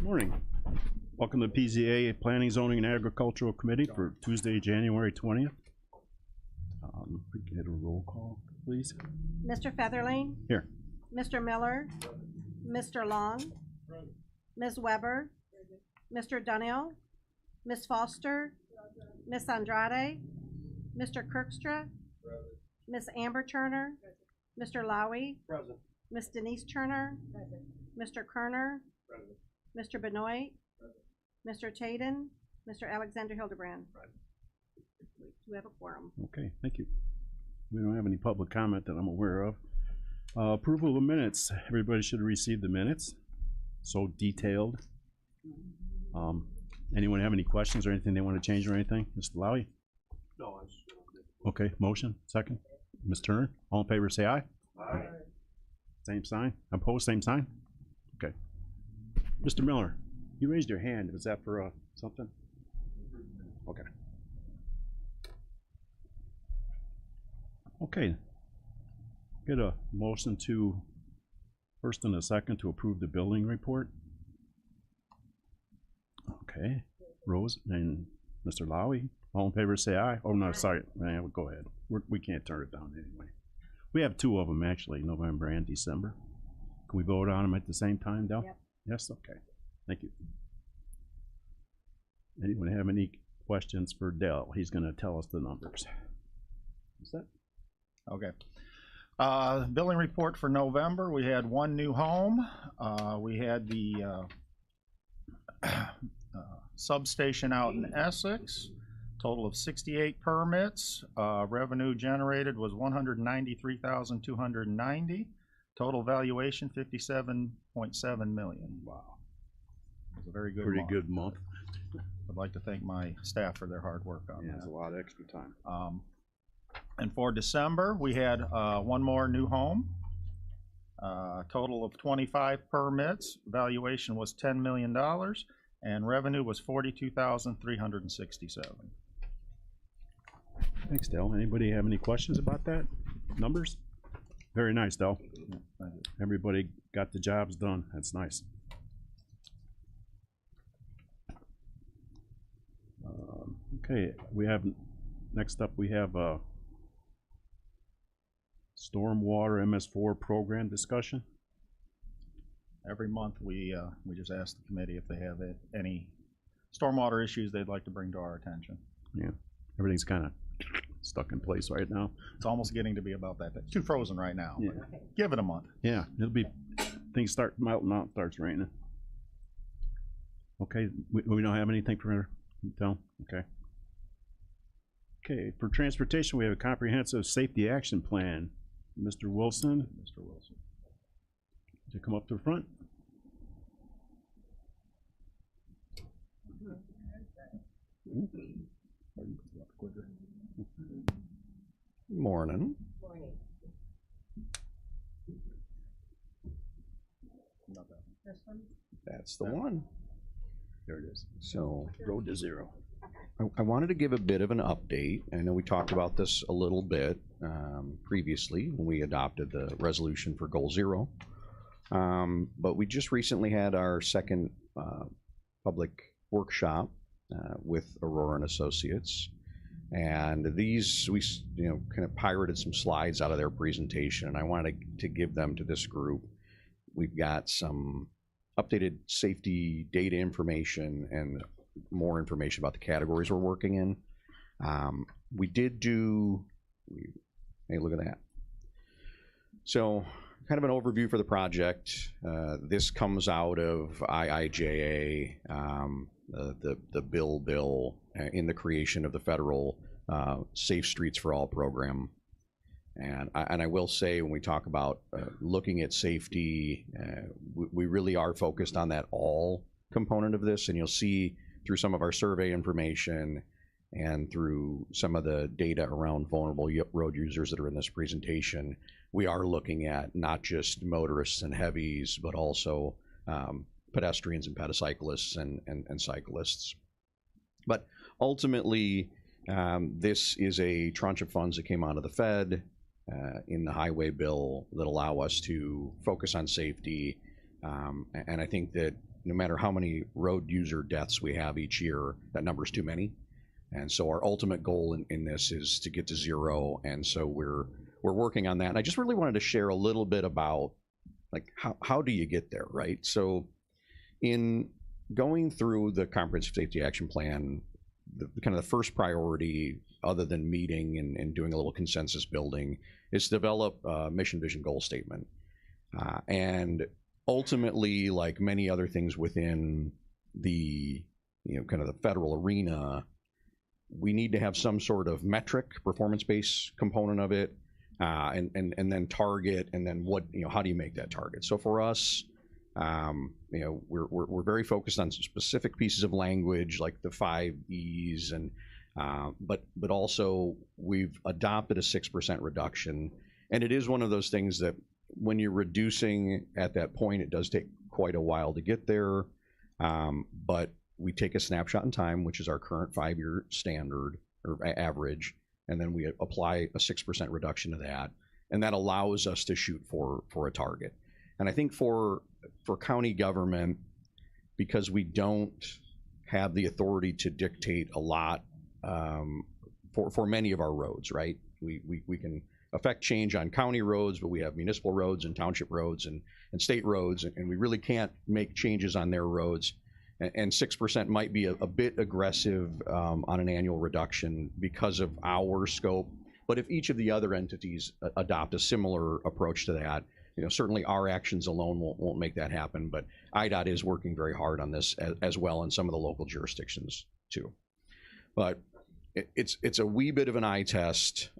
Morning. Welcome to PZA Planning, Zoning, and Agricultural Committee for Tuesday, January 20th. We can get a roll call, please. Mr. Featherling? Here. Mr. Miller? Mr. Long? Ms. Weber? Mr. Dunhill? Ms. Foster? Ms. Andrade? Mr. Kirkstra? Ms. Amber Turner? Mr. Lowy? Present. Ms. Denise Turner? Mr. Kerner? Mr. Benoit? Mr. Taden? Mr. Alexander Hildebrand? Do we have a quorum? Okay, thank you. We don't have any public comment that I'm aware of. Approval of the minutes. Everybody should have received the minutes. So detailed. Anyone have any questions or anything they want to change or anything? Mr. Lowy? No, Okay, motion, second. Ms. Turner, all in favor say aye. Aye. Same sign. Opposed, same sign? Okay. Mr. Miller, you raised your hand. Was that for something? Okay. Okay. Get a motion to, first and a second, to approve the building report. Okay. Rose and Mr. Lowy, all in favor say aye. Oh, no, sorry. Go ahead. We can't turn it down anyway. We have two of them actually, November and December. Can we vote on them at the same time, Del? Yep. Yes, okay. Thank you. Anyone have any questions for Del? He's going to tell us the numbers. Is that? Okay. Billing report for November, we had one new home. We had the substation out in Essex, total of 68 permits. Revenue generated was $193,290. Total valuation $57.7 million. Wow. It was a very good Pretty month. good month. I'd like to thank my staff for their hard work on Yeah, that. it's a lot of extra time. And for December, we had one more new home. Total of 25 permits. Valuation was $10 million, and revenue was $42,367. Thanks, Del. Anybody have any questions about that? Numbers? Very nice, Del. Yeah, thank you. Everybody got the jobs done. That's nice. Okay, we have, next up we have stormwater MS4 program discussion. Every month we just ask the committee if they have any stormwater issues they'd like to bring to our attention. Yeah, everything's kind of stuck in place right now. It's almost getting to be about that. It's too frozen right now. Yeah. Give it a month. Yeah, it'll be, things start melting out, starts raining. Okay, we don't have anything for Del? Okay. Okay, for transportation, we have a comprehensive safety action plan. Mr. Wilson, Mr. Wilson. to come up to the front. Morning. That's the one. There it is. So Road to zero. I wanted to give a bit of an update. I know we talked about this a little bit previously when we adopted the resolution for Goal Zero. But we just recently had our second public workshop with Aurora and Associates. And these, we kind of pirated some slides out of their presentation, and I wanted to give them to this group. We've got some updated safety data information and more information about the categories we're working in. We did do, hey, look at that. So kind of an overview for the project. This comes out of IIJA, the bill in the creation of the federal Safe Streets for All program. And I will say, when we talk about looking at safety, we really are focused on that all component of this. And you'll see through some of our survey information and through some of the data around vulnerable road users that are in this presentation, we are looking at not just motorists and heavies, but also pedestrians and pedicyclists and cyclists. But ultimately, this is a tranche of funds that came out of the Fed in the highway bill that allow us to focus on safety. And I think that no matter how many road user deaths we have each year, that number is too many. And so our ultimate goal in this is to get to 0. And so we're working on that. And I just really wanted to share a little bit about like how do you get there, right? So in going through the Comprehensive Safety Action Plan, kind of the first priority, other than meeting and doing a little consensus building, is to develop a mission, vision, goal statement. And ultimately, like many other things within the, kind of the federal arena, we need to have some sort of metric, performance-based component of it, and then target, and then what, how do you make that target? So for us, we're very focused on some specific pieces of language like the 5 E's, and but also we've adopted a 6% reduction, and it is one of those things that when you're reducing at that point, it does take quite a while to get there, but we take a snapshot in time, which is our current 5-year standard or average, and then we apply a 6% reduction to that, and that allows us to shoot for a target. And I think for county government, because we don't have the authority to dictate a lot for many of our roads, right? We can affect change on county roads, but we have municipal roads and township roads and state roads, and we really can't make changes on their roads. And 6% might be a bit aggressive on an annual reduction because of our scope. But if each of the other entities adopt a similar approach to that, certainly our actions alone won't make that happen. But IDOT is working very hard on this as well, in some of the local jurisdictions too. But it's a wee bit of an eye test,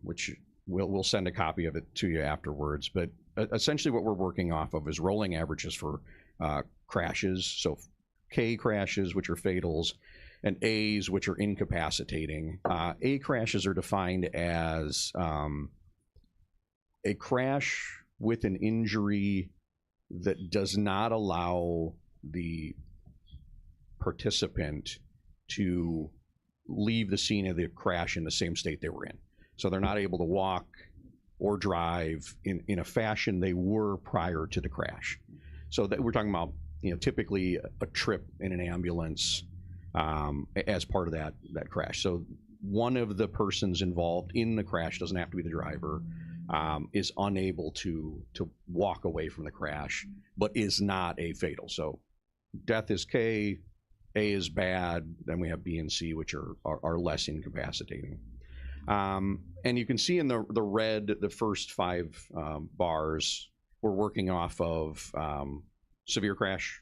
which we'll send a copy of it to you afterwards. But essentially, what we're working off of is rolling averages for crashes. So K crashes, which are fatals, and A's, which are incapacitating. A crashes are defined as a crash with an injury that does not allow the participant to leave the scene of the crash in the same state they were in. So they're not able to walk or drive in a fashion they were prior to the crash. So that we're talking about, typically a trip in an ambulance as part of that crash. So one of the persons involved in the crash, doesn't have to be the driver, is unable to walk away from the crash, but is not a fatal. So death is K, A is bad, then we have B and C, which are less incapacitating. And you can see in the red, the first 5 bars, we're working off of severe crash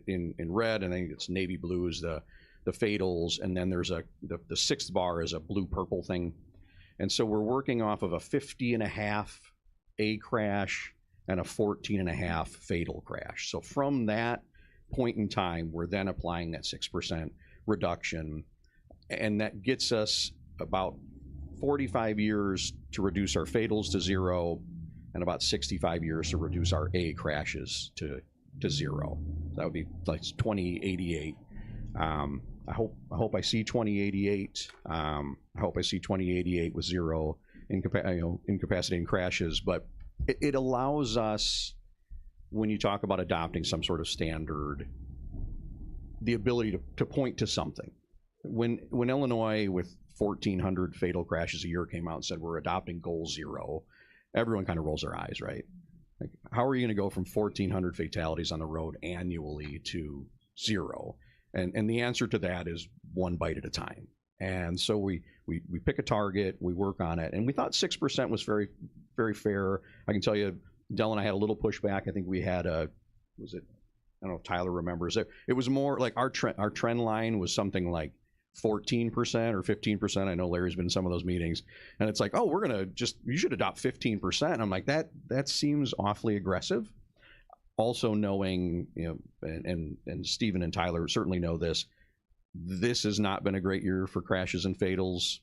in red, and I think it's navy blue is the fatals, and then there's the 6th bar is a blue-purple thing. And so we're working off of a 50.5 A crash and a 14.5 fatal crash. So from that point in time, we're then applying that 6% reduction, and that gets us about 45 years to reduce our fatals to 0, and about 65 years to reduce our A crashes to 0. That would be like 2088. I hope I see 2088. I hope I see 2088 with 0 incapacitating crashes. But it allows us, when you talk about adopting some sort of standard, the ability to point to something. When Illinois with 1,400 fatal crashes a year came out and said we're adopting goal 0, everyone kind of rolls their eyes, right? Like, how are you going to go from 1,400 fatalities on the road annually to 0? And the answer to that is one bite at a time. And so we pick a target, we work on it, and we thought 6% was very, very fair. I can tell you, Del and I had a little pushback. I think we had I don't know if Tyler remembers it. It was more like our trend line was something like 14% or 15%. I know Larry's been in some of those meetings, and it's like, oh, you should adopt 15%. I'm like, that seems awfully aggressive. Also knowing, and Stephen and Tyler certainly know this has not been a great year for crashes and fatals.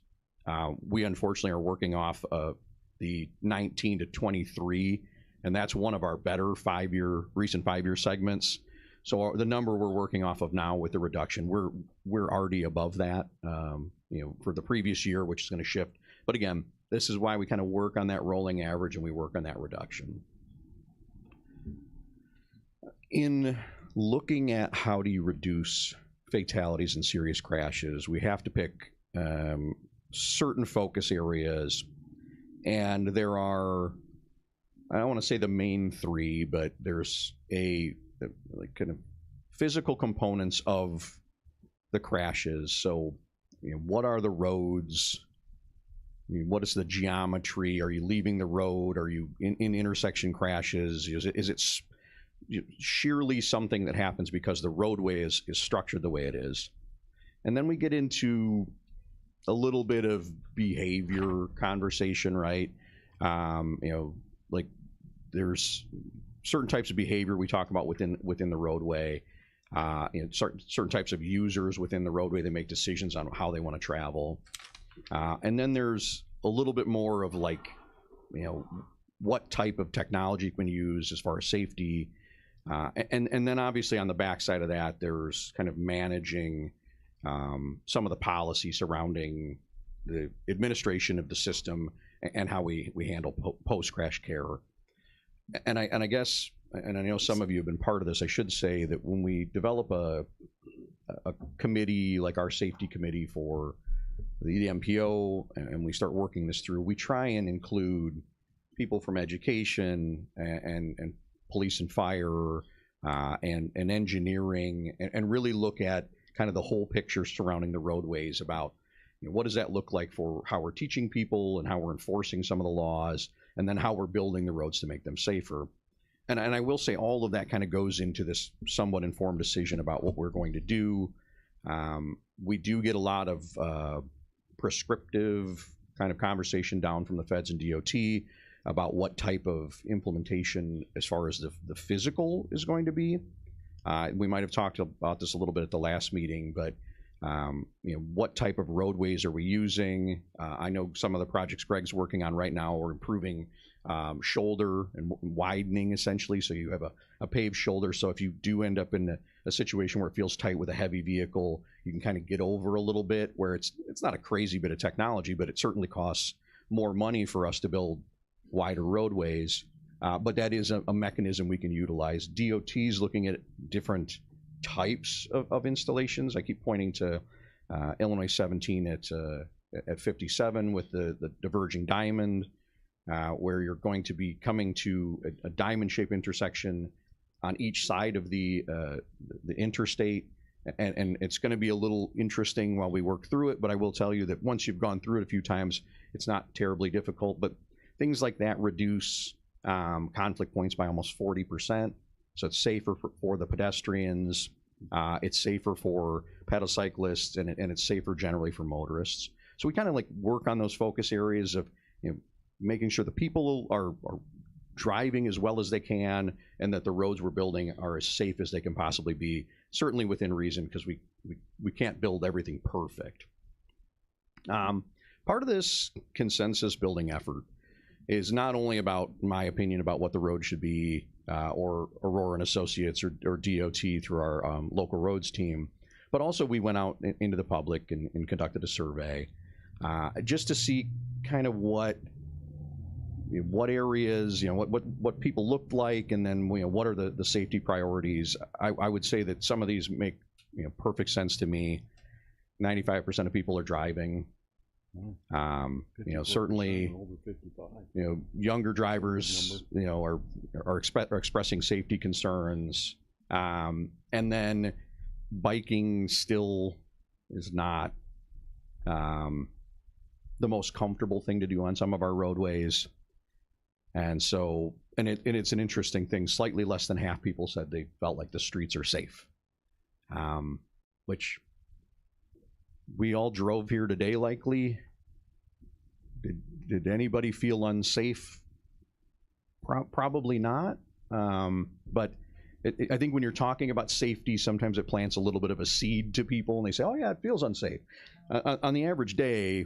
We unfortunately are working off of the 19 to 23, and that's one of our better recent 5-year segments. So the number we're working off of now with the reduction, we're already above that, for the previous year, which is going to shift. But again, this is why we kind of work on that rolling average and we work on that reduction. In looking at how do you reduce fatalities and serious crashes, we have to pick certain focus areas, and there are, I don't want to say the main three, but there's like kind of physical components of the crashes. So, what are the roads? What is the geometry? Are you leaving the road? Are you in intersection crashes? Is it sheerly something that happens because the roadway is structured the way it is? And then we get into a little bit of behavior conversation, right? Like there's certain types of behavior we talk about within the roadway. Certain types of users within the roadway, they make decisions on how they want to travel. And then there's a little bit more of like, what type of technology can you use as far as safety. And then obviously on the backside of that, there's kind of managing some of the policy surrounding the administration of the system and how we handle post-crash care. And I guess, and I know some of you have been part of this, I should say that when we develop a committee like our safety committee for the MPO and we start working this through, we try and include people from education and police and fire and engineering and really look at kind of the whole picture surrounding the roadways about what does that look like for how we're teaching people and how we're enforcing some of the laws, and then how we're building the roads to make them safer. And I will say all of that kind of goes into this somewhat informed decision about what we're going to do. We do get a lot of prescriptive kind of conversation down from the feds and DOT about what type of implementation as far as the physical is going to be. We might have talked about this a little bit at the last meeting, but what type of roadways are we using? I know some of the projects Greg's working on right now are improving shoulder and widening essentially, so you have a paved shoulder, so if you do end up in a situation where it feels tight with a heavy vehicle, you can kind of get over a little bit, where it's not a crazy bit of technology, but it certainly costs more money for us to build wider roadways, but that is a mechanism we can utilize. DOT's looking at different types of installations. I keep pointing to Illinois 17 at 57 with the diverging diamond, where you're going to be coming to a diamond-shaped intersection on each side of the interstate, and it's going to be a little interesting while we work through it, but I will tell you that once you've gone through it a few times, it's not terribly difficult, but things like that reduce conflict points by almost 40%, so it's safer for the pedestrians, it's safer for pedal cyclists, and it's safer generally for motorists. So we kind of like work on those focus areas of making sure the people are driving as well as they can, and that the roads we're building are as safe as they can possibly be, certainly within reason, because we can't build everything perfect. Part of this consensus building effort is not only about my opinion about what the road should be, or Aurora and Associates or DOT through our local roads team, but also we went out into the public and conducted a survey just to see kind of what areas, what people looked like, and then what are the safety priorities. I would say that some of these make perfect sense to me. 95% of people are driving. Certainly, over 55. younger drivers, are expressing safety concerns, and then biking still is not the most comfortable thing to do on some of our roadways. And so, it's an interesting thing. Slightly less than half people said they felt like the streets are safe, which we all drove here today likely. Did anybody feel unsafe? Probably not. But I think when you're talking about safety, sometimes it plants a little bit of a seed to people, and they say, oh yeah, it feels unsafe. On the average day,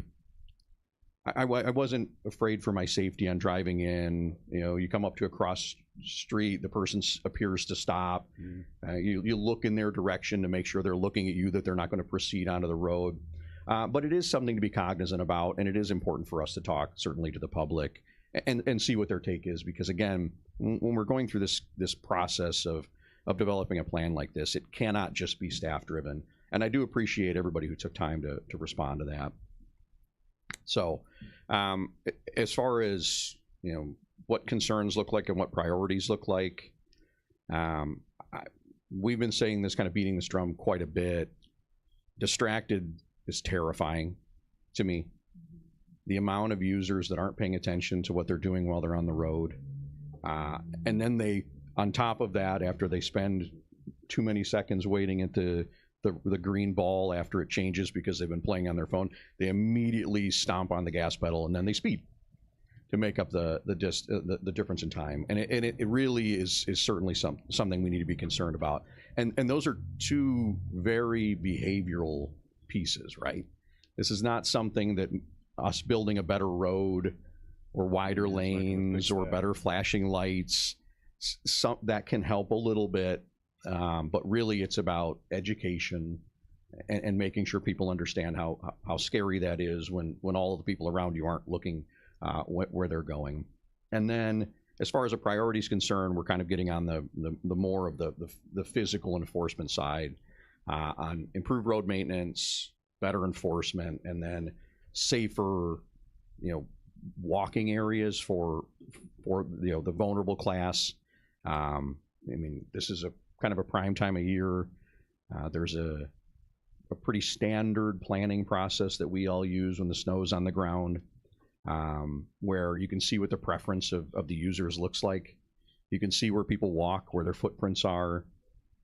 I wasn't afraid for my safety on driving in. You come up to a cross street, the person appears to stop. You look in their direction to make sure they're looking at you, that they're not going to proceed onto the road. But it is something to be cognizant about, and it is important for us to talk, certainly, to the public and see what their take is. Because again, when we're going through this process of of developing a plan like this. It cannot just be staff driven. And I do appreciate everybody who took time to respond to that. So as far as, you know, what concerns look like and what priorities look like, we've been saying this, kind of beating this drum quite a bit. Distracted is terrifying to me. The amount of users that aren't paying attention to what they're doing while they're on the road. And then they, on top of that, after they spend too many seconds waiting at the green ball after it changes because they've been playing on their phone, they immediately stomp on the gas pedal and then they speed to make up the difference in time. And it really is certainly something we need to be concerned about. And those are two very behavioral pieces, right? This is not something that us building a better road or wider lanes or better flashing lights, that can help a little bit. But really it's about education and making sure people understand how scary that is when all of the people around you aren't looking where they're going. And then as far as a priority is concerned, we're kind of getting on the more of the physical enforcement side, on improved road maintenance, better enforcement, and then safer, you know, walking areas for you know, the vulnerable class. I mean, this is a kind of a prime time of year. There's a pretty standard planning process that we all use when the snow's on the ground, where you can see what the preference of the users looks like. You can see where people walk, where their footprints are.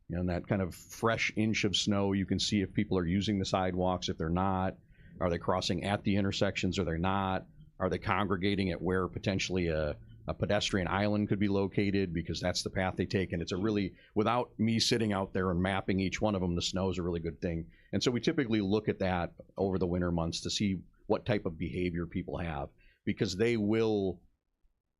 You know, in that kind of fresh inch of snow, you can see if people are using the sidewalks, if they're not. Are they crossing at the intersections or they're not? Are they congregating at where potentially a pedestrian island could be located, because that's the path they take? And it's a really, without me sitting out there and mapping each one of them, the snow is a really good thing. And so we typically look at that over the winter months to see what type of behavior people have, because they will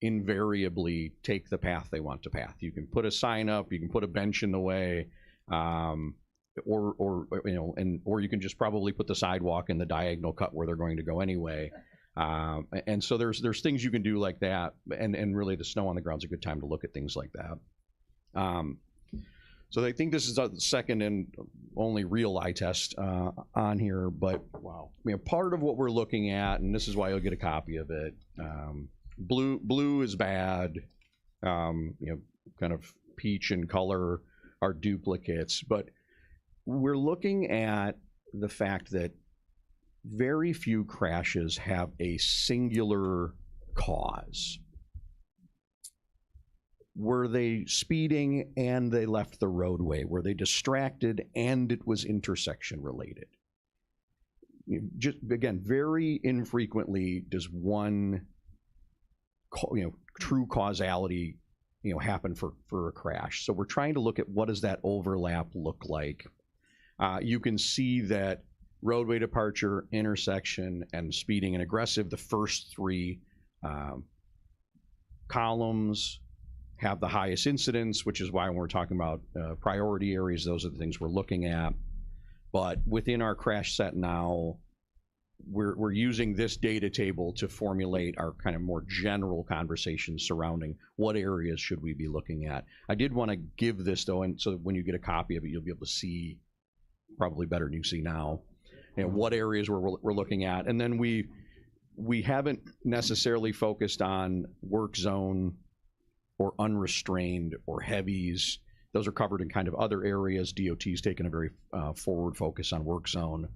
invariably take the path they want to path. You can put a sign up, you can put a bench in the way, or you know, or you can just probably put the sidewalk in the diagonal cut where they're going to go anyway. And so there's things you can do like that, and really the snow on the ground is a good time to look at things like that. So I think this is the second and only real eye test on here, but wow, you know, part of what we're looking at, and this is why you'll get a copy of it. Blue is bad. You know, kind of peach and color are duplicates, but we're looking at the fact that very few crashes have a singular cause. Were they speeding and they left the roadway? Were they distracted and it was intersection related? Just again, very infrequently does one, you know, true causality, you know, happen for a crash. So we're trying to look at what does that overlap look like. You can see that roadway departure, intersection, and speeding and aggressive, the first three columns have the highest incidence, which is why when we're talking about priority areas, those are the things we're looking at. But within our crash set now, we're using this data table to formulate our kind of more general conversations surrounding what areas should we be looking at. I did want to give this though, and so when you get a copy of it, you'll be able to see probably better than you see now, you know, what areas we're looking at. And then we haven't necessarily focused on work zone or unrestrained or heavies. Those are covered in kind of other areas. DOT's taken a very forward focus on work zone.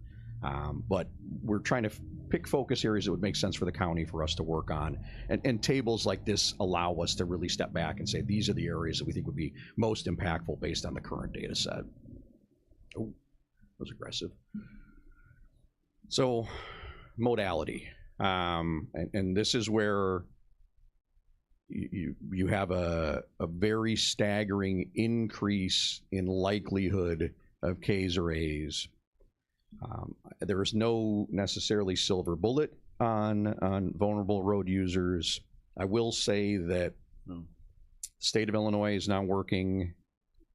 But we're trying to pick focus areas that would make sense for the county for us to work on. And tables like this allow us to really step back and say, these are the areas that we think would be most impactful based on the current data set. Oh, that was aggressive. So modality. And this is where you have a very staggering increase in likelihood of Ks or As. There is no necessarily silver bullet on vulnerable road users. I will say that the state of Illinois is now working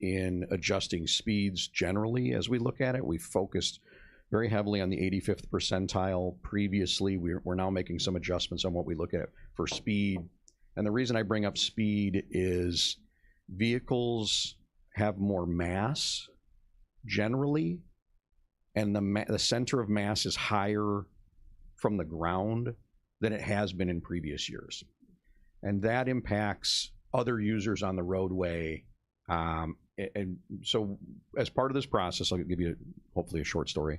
in adjusting speeds generally as we look at it. We focused very heavily on the 85th percentile previously. We're now making some adjustments on what we look at for speed. And the reason I bring up speed is vehicles have more mass generally, and the center of mass is higher from the ground than it has been in previous years. And that impacts other users on the roadway. And so as part of this process, I'll give you hopefully a short story.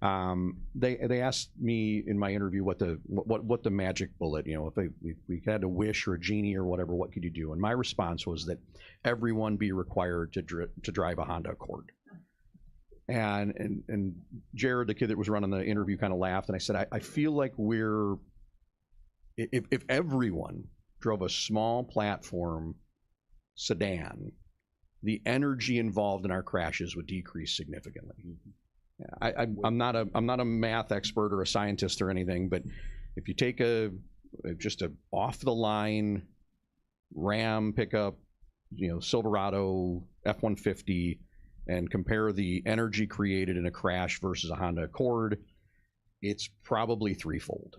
They asked me in my interview what the magic bullet, if we had a wish or a genie or whatever, what could you do? And my response was that everyone be required to drive a Honda Accord. And Jared, the kid that was running the interview, kind of laughed, and I said, I feel like if everyone drove a small platform sedan, the energy involved in our crashes would decrease significantly. I'm not a math expert or a scientist or anything, but if you take just a off the line Ram pickup, Silverado F-150, and compare the energy created in a crash versus a Honda Accord, it's probably threefold.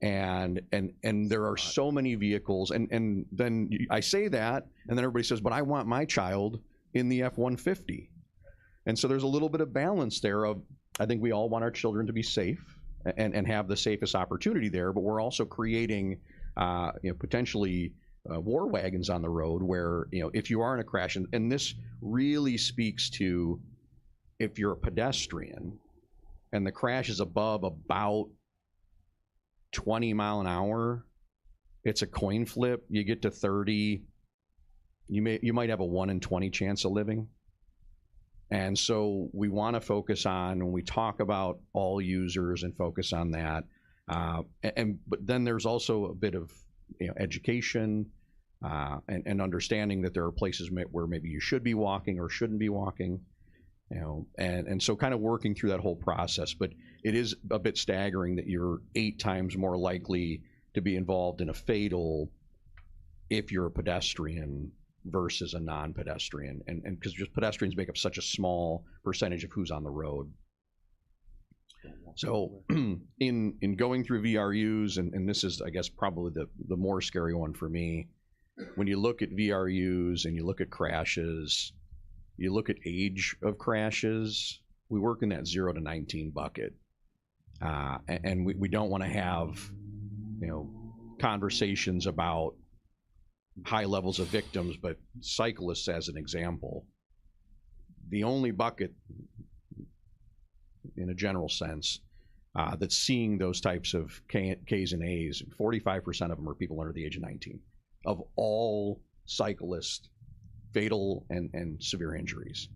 And there are so many vehicles, and then I say that, and then everybody says, but I want my child in the F-150. And so there's a little bit of balance there of, I think we all want our children to be safe and have the safest opportunity there, but we're also creating potentially war wagons on the road where, if you are in a crash, and this really speaks to if you're a pedestrian and the crash is above about 20 mile an hour, it's a coin flip. You get to 30, you might have a 1 in 20 chance of living. And so we want to focus on, when we talk about all users, and focus on that. But then there's also a bit of education and understanding that there are places where maybe you should be walking or shouldn't be walking. And so kind of working through that whole process. But it is a bit staggering that you're 8 times more likely to be involved in a fatal if you're a pedestrian versus a non-pedestrian, and because just pedestrians make up such a small percentage of who's on the road. So in going through VRUs, and this is, I guess, probably the more scary one for me, when you look at VRUs and you look at crashes, you look at age of crashes, we work in that 0 to 19 bucket. And we don't want to have, conversations about high levels of victims, but cyclists as an example, the only bucket in a general sense that's seeing those types of Ks and As, 45% of them are people under the age of 19 of all cyclists, fatal and severe injuries.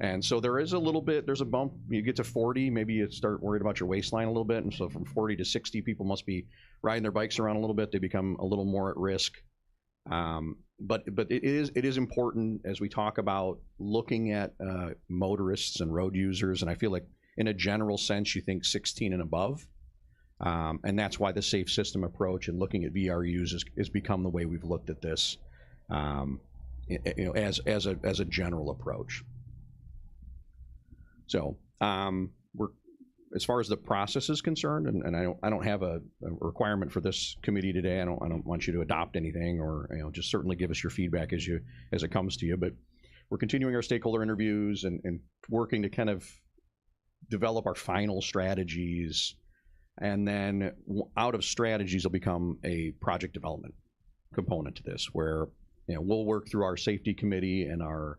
And so there is a little bit, there's a bump. You get to 40, maybe you start worried about your waistline a little bit. And so from 40 to 60, people must be riding their bikes around a little bit. They become a little more at risk. But it is important as we talk about looking at motorists and road users. And I feel like in a general sense, you think 16 and above. And that's why the safe system approach and looking at VRUs has become the way we've looked at this, as a general approach. So we're, as far as the process is concerned, and I don't have a requirement for this committee today. I don't want you to adopt anything, or just certainly give us your feedback as it comes to you. But we're continuing our stakeholder interviews and working to kind of develop our final strategies, and then out of strategies will become a project development component to this, where we'll work through our safety committee and our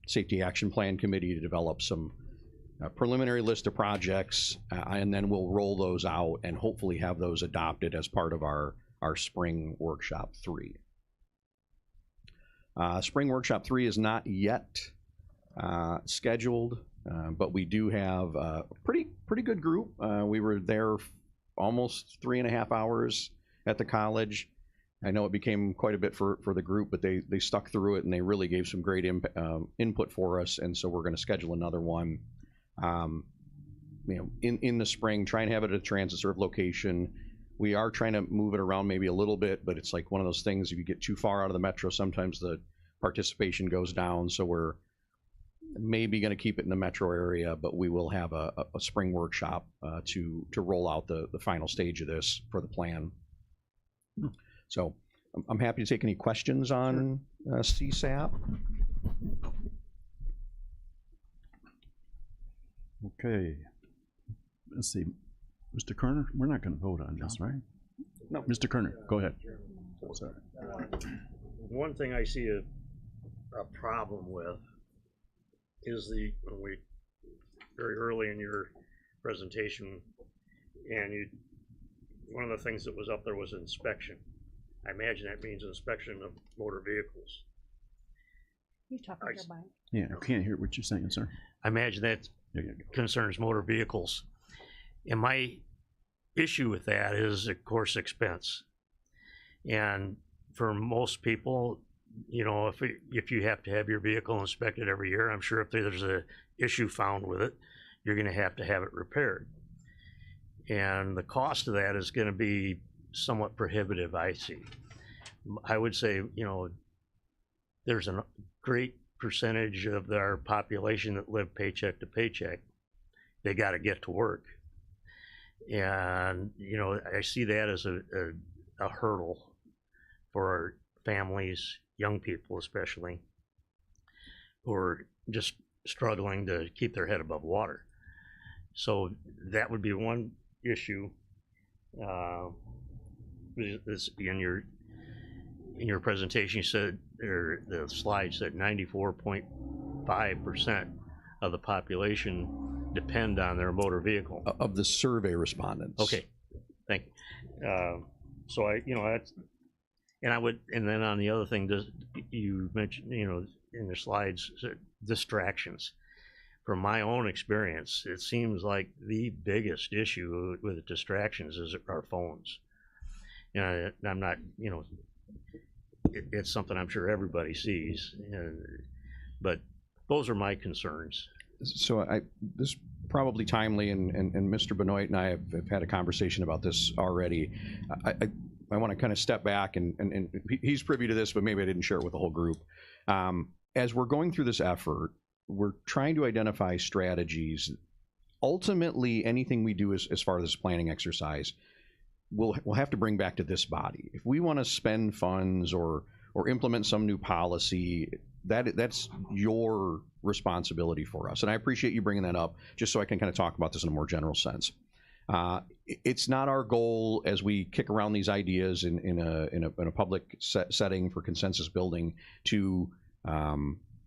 safety action plan committee to develop some preliminary list of projects, and then we'll roll those out and hopefully have those adopted as part of our spring workshop 3. Spring workshop 3 is not yet scheduled, but we do have a pretty good group. We were there almost 3.5 hours at the college. I know it became quite a bit for the group, but they stuck through it, and they really gave some great input for us. And so we're going to schedule another one, in the spring, try and have it at a transit serve location. We are trying to move it around maybe a little bit, but it's like one of those things, if you get too far out of the metro, sometimes the participation goes down. So we're maybe going to keep it in the metro area, but we will have a spring workshop to roll out the final stage of this for the plan. So I'm happy to take any questions on CSAP. Okay. Let's see. Mr. Kerner, we're not gonna vote on this, right? No. Mr. Kerner, go ahead. Sorry. One thing I see a problem with is when we, very early in your presentation, and one of the things that was up there was inspection. I imagine that means inspection of motor vehicles. You talking to your mic? Yeah, I can't hear what you're saying, sir. I imagine that There you go. concerns motor vehicles. And my issue with that is, of course, expense. And for most people, you know, if you have to have your vehicle inspected every year, I'm sure if there's a issue found with it, you're gonna have to have it repaired. And the cost of that is gonna be somewhat prohibitive, I see. I would say, you know, there's a great percentage of our population that live paycheck to paycheck. They gotta get to work. And, you know, I see that as a hurdle for families, young people especially, who are just struggling to keep their head above water. So that would be one issue. This, in your presentation, you said, or the slide said 94.5% of the population depend on their motor vehicle. Of the survey respondents. Okay, thank you. So you know, that's, and then on the other thing, you mentioned, you know, in the slides, distractions. From my own experience, it seems like the biggest issue with distractions is our phones. You know, I'm not, you know, it's something I'm sure everybody sees, but those are my concerns. So this is probably timely, and Mr. Benoit and I have had a conversation about this already. I want to kind of step back, and he's privy to this, but maybe I didn't share it with the whole group. As we're going through this effort, we're trying to identify strategies. Ultimately, anything we do as far as this planning exercise, we'll have to bring back to this body. If we want to spend funds or implement some new policy, that's your responsibility for us. And I appreciate you bringing that up, just so I can kind of talk about this in a more general sense. It's not our goal as we kick around these ideas in a public setting for consensus building to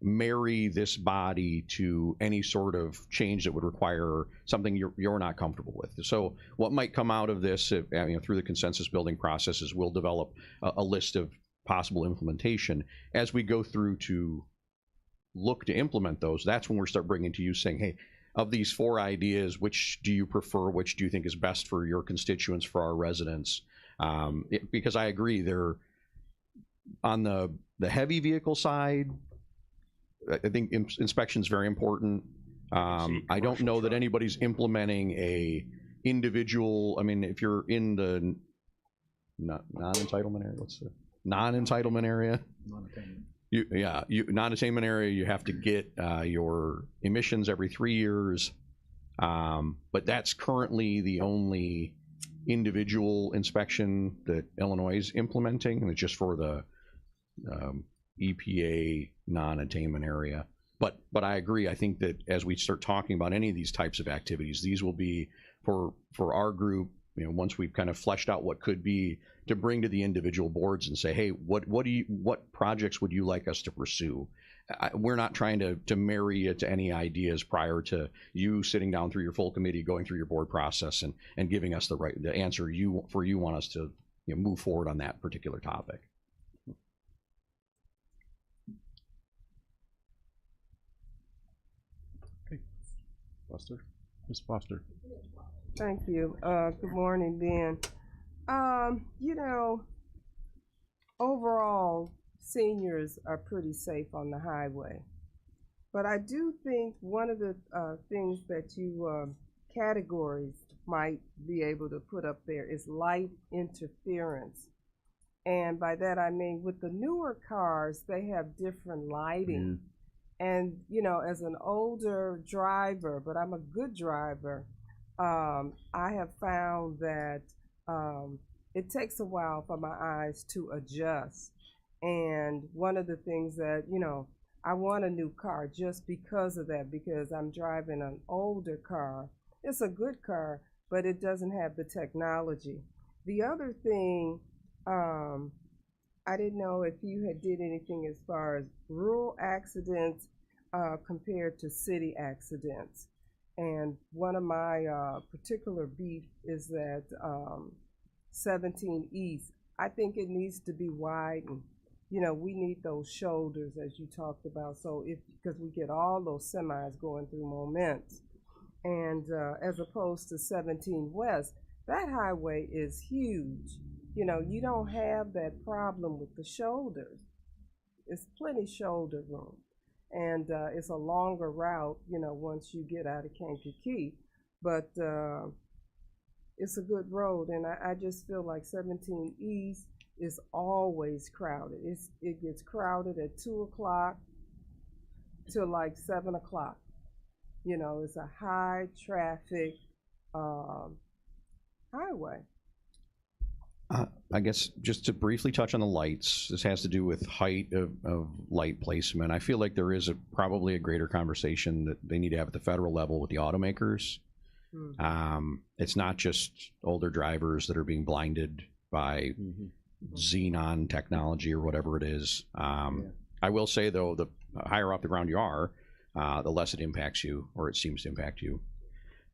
marry this body to any sort of change that would require something you're not comfortable with. So what might come out of this, you know, through the consensus building process, is we'll develop a list of possible implementation. As we go through to look to implement those, that's when we start bringing to you saying, hey, of these 4 ideas, which do you prefer? Which do you think is best for your constituents, for our residents? Because I agree, they're on the heavy vehicle side. I think inspection is very important. I don't know that anybody's implementing a individual. I mean, if you're in the non-entitlement area, what's the non-entitlement area? Non-attainment area, you have to get your emissions every 3 years. But that's currently the only individual inspection that Illinois is implementing, and it's just for the EPA non-attainment area. But I agree. I think that as we start talking about any of these types of activities, these will be for our group, you know, once we've kind of fleshed out what could be, to bring to the individual boards and say, hey, what projects would you like us to pursue? We're not trying to marry you to any ideas prior to you sitting down through your full committee, going through your board process, and giving us the answer you want us to, you know, move forward on that particular topic. Foster? Ms. Foster? Thank you. Good morning, Ben. You know, overall, seniors are pretty safe on the highway. But I do think one of the things that you categories might be able to put up there is light interference. And by that I mean, with the newer cars, they have different lighting. And, you know, as an older driver, but I'm a good driver, I have found that it takes a while for my eyes to adjust. And one of the things that, you know, I want a new car just because of that, because I'm driving an older car. It's a good car, but it doesn't have the technology. The other thing, I didn't know if you had did anything as far as rural accidents compared to city accidents. And one of my particular beef is that 17 East, I think it needs to be widened. You know, we need those shoulders as you talked about. So because we get all those semis going through Moments, and as opposed to 17 West, that highway is huge. You know, you don't have that problem with the shoulders. It's plenty shoulder room. And it's a longer route, you know, once you get out of Kankakee. But it's a good road, and I just feel like 17 East is always crowded. It gets crowded at 2 o'clock till like 7 o'clock. You know, it's a high traffic highway. I guess just to briefly touch on the lights, this has to do with height of light placement. I feel like there is probably a greater conversation that they need to have at the federal level with the automakers. It's not just older drivers that are being blinded by xenon technology or whatever it is. I will say, though, the higher off the ground you are, the less it impacts you, or it seems to impact you.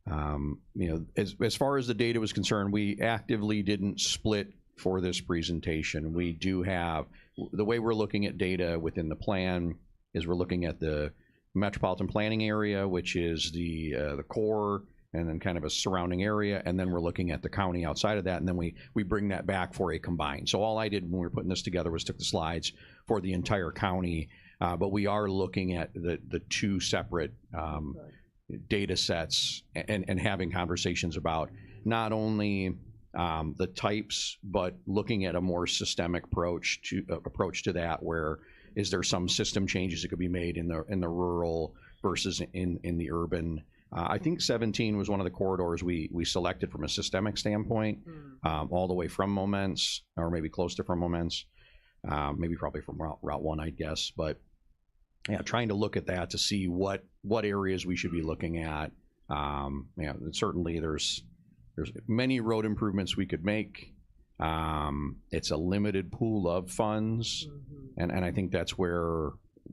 You know, as far as the data was concerned, we actively didn't split for this presentation. We do have, the way we're looking at data within the plan is we're looking at the metropolitan planning area, which is the core, and then kind of a surrounding area, and then we're looking at the county outside of that, and then we bring that back for a combined. So all I did when we were putting this together was took the slides for the entire county, but we are looking at the two separate data sets and having conversations about not only the types, but looking at a more systemic approach to that, where is there some system changes that could be made in the rural versus in the urban. I think 17 was one of the corridors we selected from a systemic standpoint, all the way from Moments, or maybe close to from Moments, maybe probably from Route 1, I guess, but yeah, trying to look at that to see what areas we should be looking at. Yeah, certainly there's many road improvements we could make. It's a limited pool of funds, and I think that's where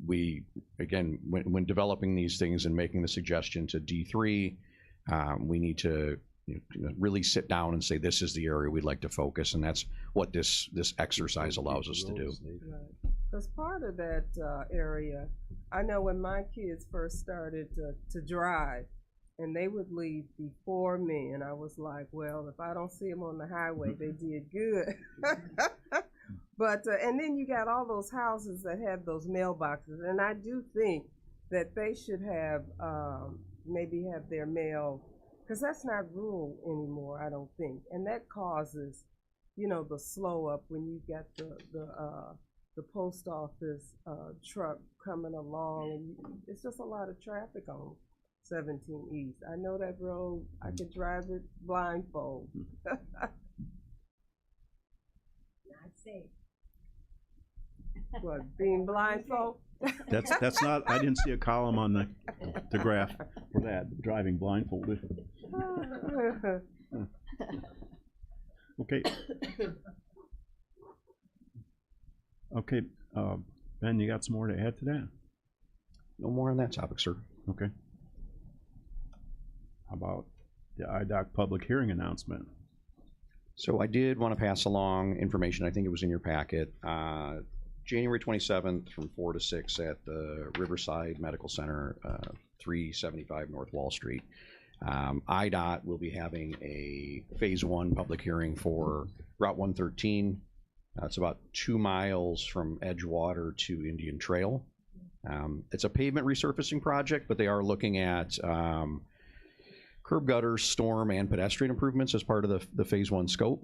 we, again, when developing these things and making the suggestion to D3, we need to really sit down and say, this is the area we'd like to focus, and that's what this exercise allows us to do. Right. As part of that area, I know when my kids first started to drive, and they would leave before me, and I was like, well, if I don't see them on the highway, they did good. But and then you got all those houses that have those mailboxes, and I do think that they should have maybe have their mail, because that's not rural anymore, I don't think, and that causes, you know, the slow up when you got the post office truck coming along, and it's just a lot of traffic on 17 East. I know that road, I could drive it blindfold. Not safe. What, being blindfold? That's not, I didn't see a column on the graph for that, driving blindfolded. Okay. Okay, Ben, you got some more to add to that? No more on that topic, sir. Okay. How about the IDOC public hearing announcement? So I did want to pass along information. I think it was in your packet. January 27th from 4 to 6 at the Riverside Medical Center, 375 North Wall Street. IDOT will be having a phase 1 public hearing for Route 113. It's about 2 miles from Edgewater to Indian Trail. It's a pavement resurfacing project, but they are looking at curb gutters, storm, and pedestrian improvements as part of the phase 1 scope.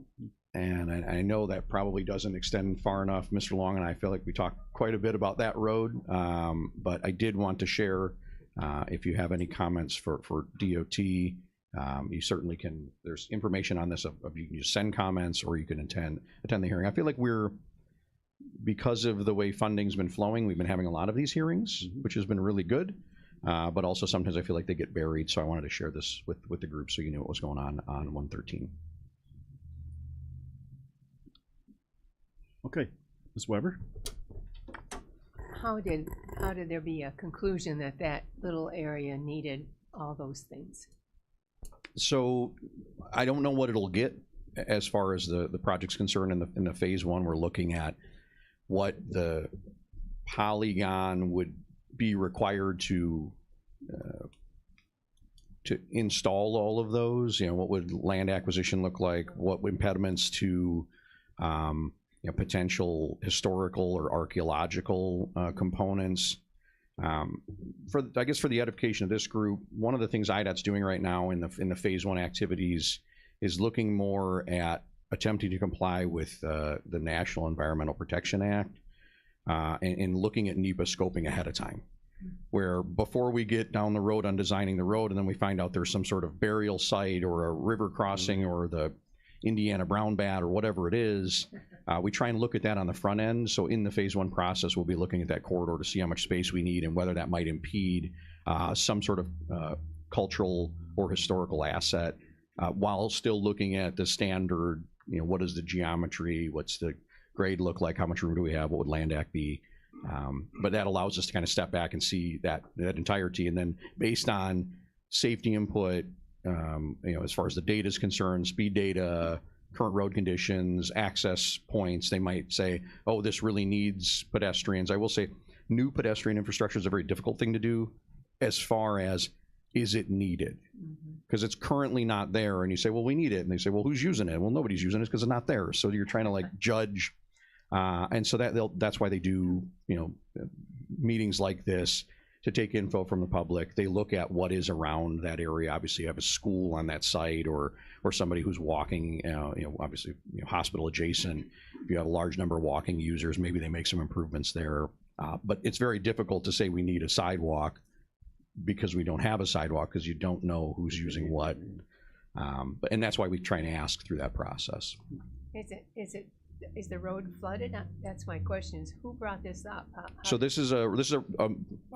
And I know that probably doesn't extend far enough. Mr. Long and I feel like we talked quite a bit about that road, but I did want to share, if you have any comments for DOT, you certainly can. There's information on this. You can just send comments, or you can attend the hearing. I feel like we're because of the way funding's been flowing, we've been having a lot of these hearings, which has been really good. But also sometimes I feel like they get buried, so I wanted to share this with the group so you knew what was going on 113. Okay, Ms. Weber? How did there be a conclusion that that little area needed all those things? So I don't know what it'll get as far as the project's concerned. In the phase one, we're looking at what the polygon would be required to install all of those. You know, what would land acquisition look like? What impediments to potential historical or archaeological components? For the edification of this group, one of the things IDOT's doing right now in the phase one activities is looking more at attempting to comply with the National Environmental Protection Act and looking at NEPA scoping ahead of time. Where before we get down the road on designing the road and then we find out there's some sort of burial site or a river crossing or the Indiana brown bat or whatever it is, we try and look at that on the front end. So in the phase one process, we'll be looking at that corridor to see how much space we need and whether that might impede some sort of cultural or historical asset, while still looking at the standard, what is the geometry, what's the grade look like, how much room do we have, what would land act be? But that allows us to kind of step back and see that entirety, and then based on safety input, as far as the data is concerned, speed data, current road conditions, access points, they might say, oh, this really needs pedestrians. I will say new pedestrian infrastructure is a very difficult thing to do as far as, is it needed? Because it's currently not there, and you say, well, we need it. And they say, well, who's using it? Well, nobody's using it because it's not there. So you're trying to judge. And so that's why they do, meetings like this to take info from the public. They look at what is around that area. Obviously, you have a school on that site or somebody who's walking, obviously, hospital adjacent. If you have a large number of walking users, maybe they make some improvements there. But it's very difficult to say we need a sidewalk because we don't have a sidewalk because you don't know who's using what. And that's why we try and ask through that process. Is the road flooded? That's my question, is who brought this up? So this is a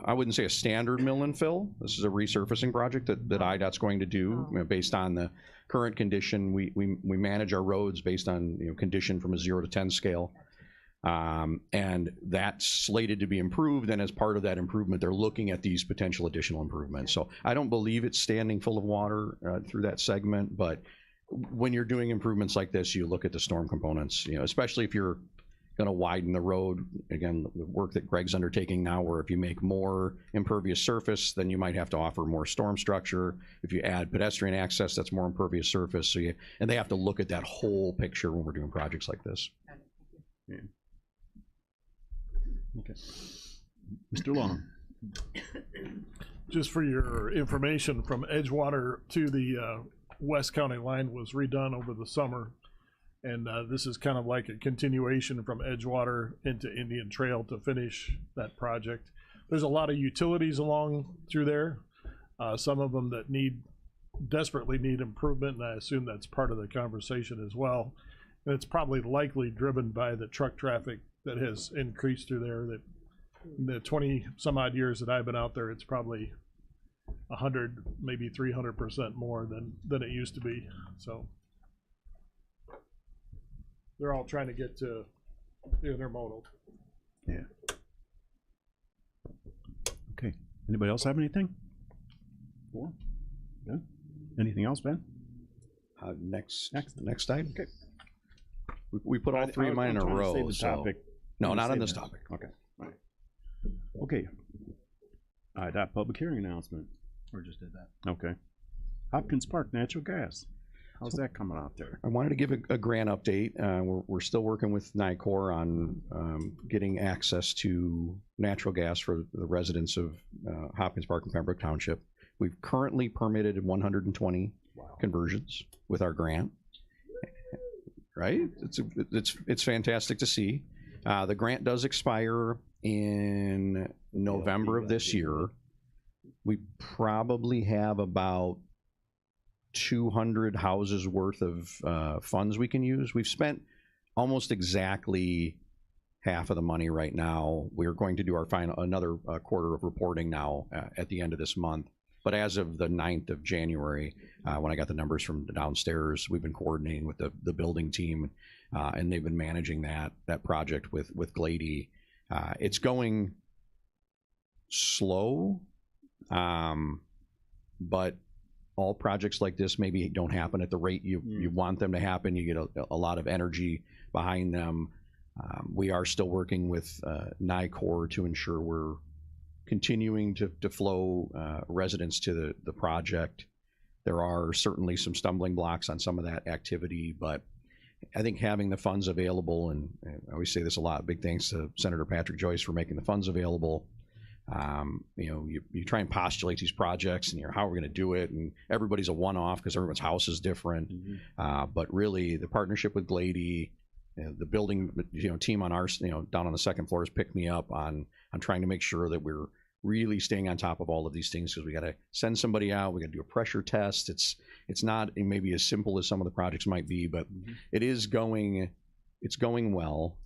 I wouldn't say a standard mill and fill. This is a resurfacing project that IDOT's going to do based on the current condition. We manage our roads based on condition from a 0 to 10 scale. And that's slated to be improved, and as part of that improvement, they're looking at these potential additional improvements. So I don't believe it's standing full of water through that segment, but when you're doing improvements like this, you look at the storm components, especially if you're going to widen the road. Again, the work that Greg's undertaking now, where if you make more impervious surface, then you might have to offer more storm structure. If you add pedestrian access, that's more impervious surface. And they have to look at that whole picture when we're doing projects like this. Yeah. Okay. Mr. Long. Just for your information, from Edgewater to the West County line was redone over the summer. And this is kind of like a continuation from Edgewater into Indian Trail to finish that project. There's a lot of utilities along through there. Some of them that desperately need improvement, and I assume that's part of the conversation as well. And it's probably likely driven by the truck traffic that has increased through there. That in the 20 some odd years that I've been out there, it's probably 100, maybe 300% more than it used to be. So they're all trying to get to the intermodal. Yeah. Okay. Anybody else have anything? Cool. Good. Anything else, Ben? Next item. Okay. We put all three of mine in a I'm trying to row. save the So topic. no, not on Save this that. topic. Okay. All right. Okay. That public hearing announcement. We just did that. Okay. Hopkins Park Natural Gas. How's that coming out there? I wanted to give a grant update. We're still working with NICOR on getting access to natural gas for the residents of Hopkins Park and Pembroke Township. We've currently permitted 120 conversions with our grant. Right? It's fantastic to see. The grant does expire in November of this year. We probably have about 200 houses worth of funds we can use. We've spent almost exactly half of the money right now. We're going to do our another quarter of reporting now at the end of this month. But as of the 9th of January, when I got the numbers from downstairs, we've been coordinating with the building team, and they've been managing that project with Glady. It's going slow, but all projects like this maybe don't happen at the rate you want them to happen. You get a lot of energy behind them. We are still working with NICOR to ensure we're continuing to flow residents to the project. There are certainly some stumbling blocks on some of that activity, but I think having the funds available, and I always say this a lot, big thanks to Senator Patrick Joyce for making the funds available. You try and postulate these projects and how we're going to do it, and everybody's a one-off because everyone's house is different. But really, the partnership with Glady, the building team on our down on the second floor has picked me up on trying to make sure that we're really staying on top of all of these things, because we got to send somebody out, we got to do a pressure test. It's not maybe as simple as some of the projects might be, but it's going well.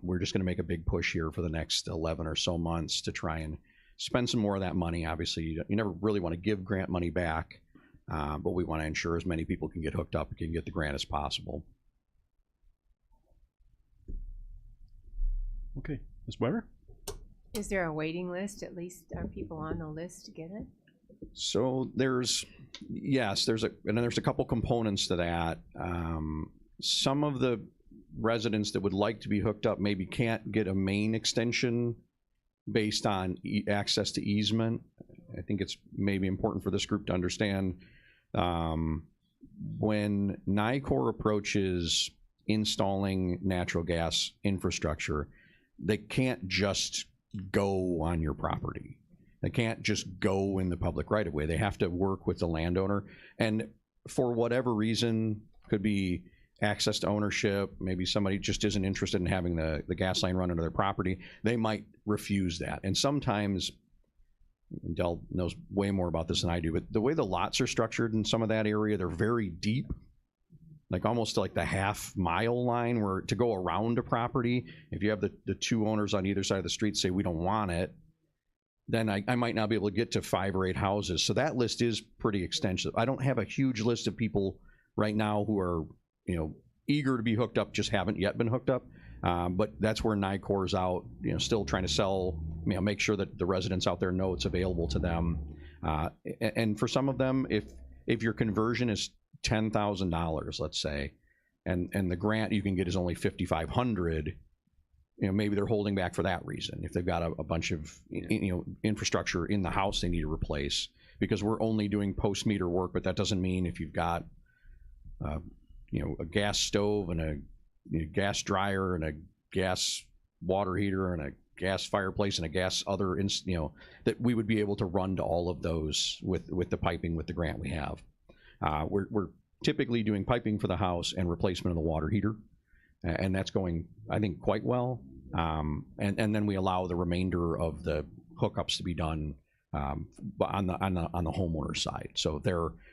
We're just going to make a big push here for the next 11 or so months to try and spend some more of that money. Obviously, you never really want to give grant money back, but we want to ensure as many people can get hooked up and can get the grant as possible. Okay, Ms. Weber? Is there a waiting list? At least are people on the list to get it? So there's a couple components to that. Some of the residents that would like to be hooked up maybe can't get a main extension based on access to easement. I think it's maybe important for this group to understand when NICOR approaches installing natural gas infrastructure, they can't just go on your property. They can't just go in the public right of way. They have to work with the landowner, and for whatever reason, could be access to ownership, maybe somebody just isn't interested in having the gas line run into their property, they might refuse that. And sometimes, Del knows way more about this than I do, but the way the lots are structured in some of that area, they're very deep, like almost like the half-mile line, where to go around a property, if you have the two owners on either side of the street say, we don't want it, then I might not be able to get to 5 or 8 houses. So that list is pretty extensive. I don't have a huge list of people right now who are eager to be hooked up, just haven't yet been hooked up. But that's where NICOR's out, still trying to sell, make sure that the residents out there know it's available to them. And for some of them, if your conversion is $10,000, let's say, and the grant you can get is only $5,500, maybe they're holding back for that reason. If they've got a bunch of infrastructure in the house they need to replace, because we're only doing post meter work, but that doesn't mean if you've got a gas stove and a gas dryer and a gas water heater and a gas fireplace and a gas other that we would be able to run to all of those with the piping with the grant we have. We're typically doing piping for the house and replacement of the water heater, and that's going, I think, quite well. And then we allow the remainder of the hookups to be done on the homeowner side. So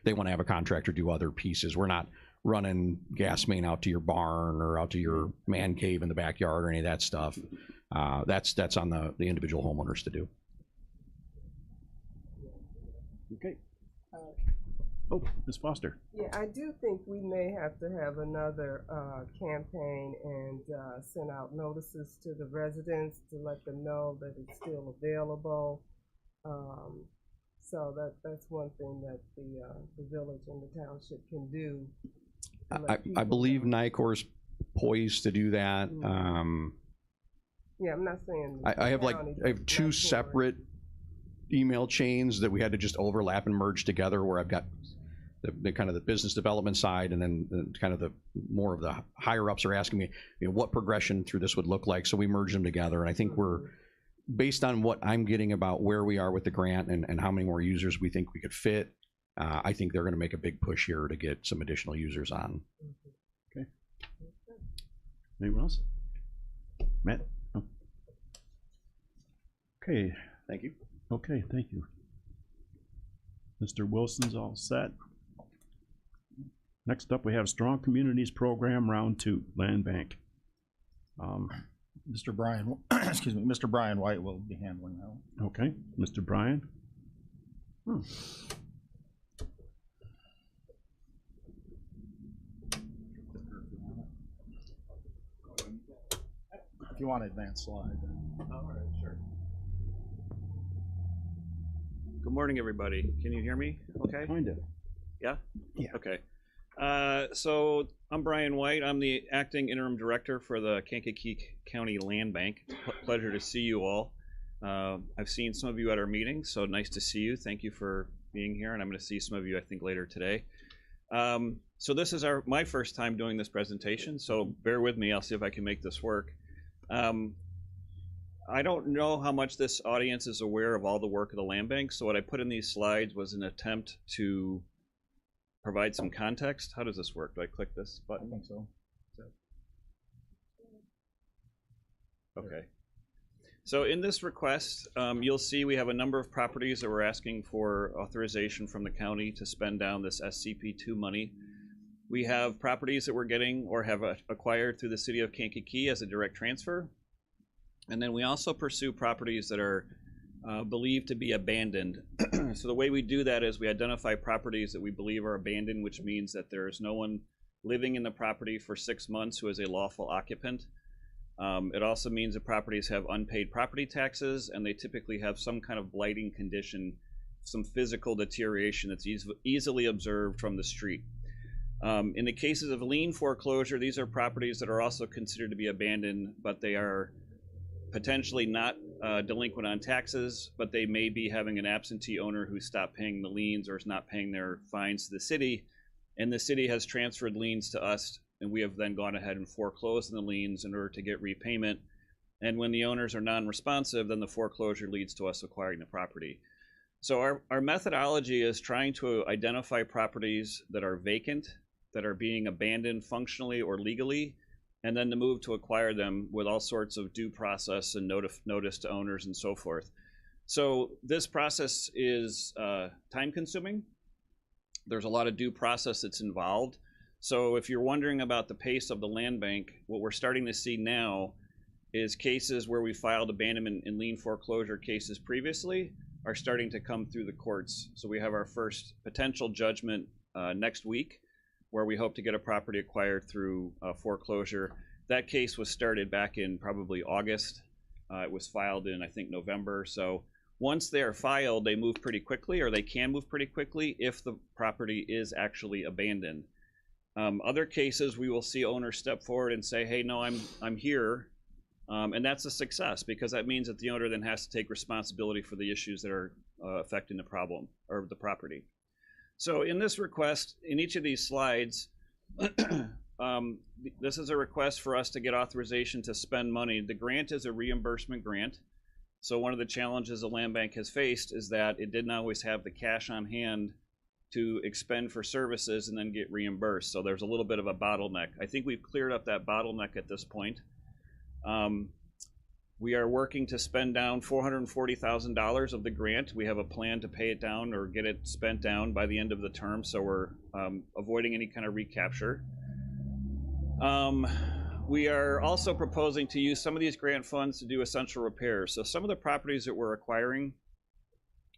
they want to have a contractor do other pieces. We're not running gas main out to your barn or out to your man cave in the backyard or any of that stuff. That's on the individual homeowners to do. Okay. Oh, Ms. Foster. Yeah, I do think we may have to have another campaign and send out notices to the residents to let them know that it's still available. So that's one thing that the village and the township can do. I believe NICOR's poised to do that. Yeah, I'm not saying I have two separate email chains that we had to just overlap and merge together, where I've got the kind of the business development side, and then kind of the more of the higher ups are asking me, what progression through this would look like. So we merged them together, and I think we're, based on what I'm getting about where we are with the grant and how many more users we think we could fit, I think they're going to make a big push here to get some additional users on. Okay. Anyone else? Matt? No. Okay. Thank you. Okay, thank you. Mr. Wilson's all set. Next up, we have Strong Communities Program Round 2, Land Bank. Mr. Brian, excuse me, Mr. Brian White will be handling that one. Okay, Mr. Brian? If you want to advance slide. Good morning, everybody. Can you hear me okay? Kind of. Yeah? Yeah. Okay. So I'm Brian White. I'm the acting interim director for the Kankakee County Land Bank. Pleasure to see you all. I've seen some of you at our meetings, so nice to see you. Thank you for being here, and I'm going to see some of you, I think, later today. So this is my first time doing this presentation, so bear with me. I'll see if I can make this work. I don't know how much this audience is aware of all the work of the land bank, so what I put in these slides was an attempt to provide some context. How does this work? Do I click this button? I think so. Okay. So in this request, you'll see we have a number of properties that we're asking for authorization from the county to spend down this SCP2 money. We have properties that we're getting or have acquired through the city of Kankakee as a direct transfer. And then we also pursue properties that are believed to be abandoned. So the way we do that is we identify properties that we believe are abandoned, which means that there's no one living in the property for 6 months who is a lawful occupant. It also means that properties have unpaid property taxes, and they typically have some kind of blighting condition, some physical deterioration that's easily observed from the street. In the cases of lien foreclosure, these are properties that are also considered to be abandoned, but they are potentially not delinquent on taxes, but they may be having an absentee owner who stopped paying the liens or is not paying their fines to the city, and the city has transferred liens to us, and we have then gone ahead and foreclosed on the liens in order to get repayment. And when the owners are non-responsive, then the foreclosure leads to us acquiring the property. So our methodology is trying to identify properties that are vacant, that are being abandoned functionally or legally, and then to move to acquire them with all sorts of due process and notice to owners and so forth. So this process is time consuming. There's a lot of due process that's involved. So if you're wondering about the pace of the land bank, what we're starting to see now is cases where we filed abandonment and lien foreclosure cases previously are starting to come through the courts. So we have our first potential judgment next week, where we hope to get a property acquired through foreclosure. That case was started back in probably August. It was filed in, I think, November. So once they are filed, they move pretty quickly, or they can move pretty quickly if the property is actually abandoned. Other cases, we will see owners step forward and say, hey, no, I'm here. And that's a success, because that means that the owner then has to take responsibility for the issues that are affecting the problem or the property. So in this request, in each of these slides, this is a request for us to get authorization to spend money. The grant is a reimbursement grant. So one of the challenges the land bank has faced is that it didn't always have the cash on hand to expend for services and then get reimbursed. So there's a little bit of a bottleneck. I think we've cleared up that bottleneck at this point. We are working to spend down $440,000 of the grant. We have a plan to pay it down or get it spent down by the end of the term, so we're avoiding any kind of recapture. We are also proposing to use some of these grant funds to do essential repairs. So some of the properties that we're acquiring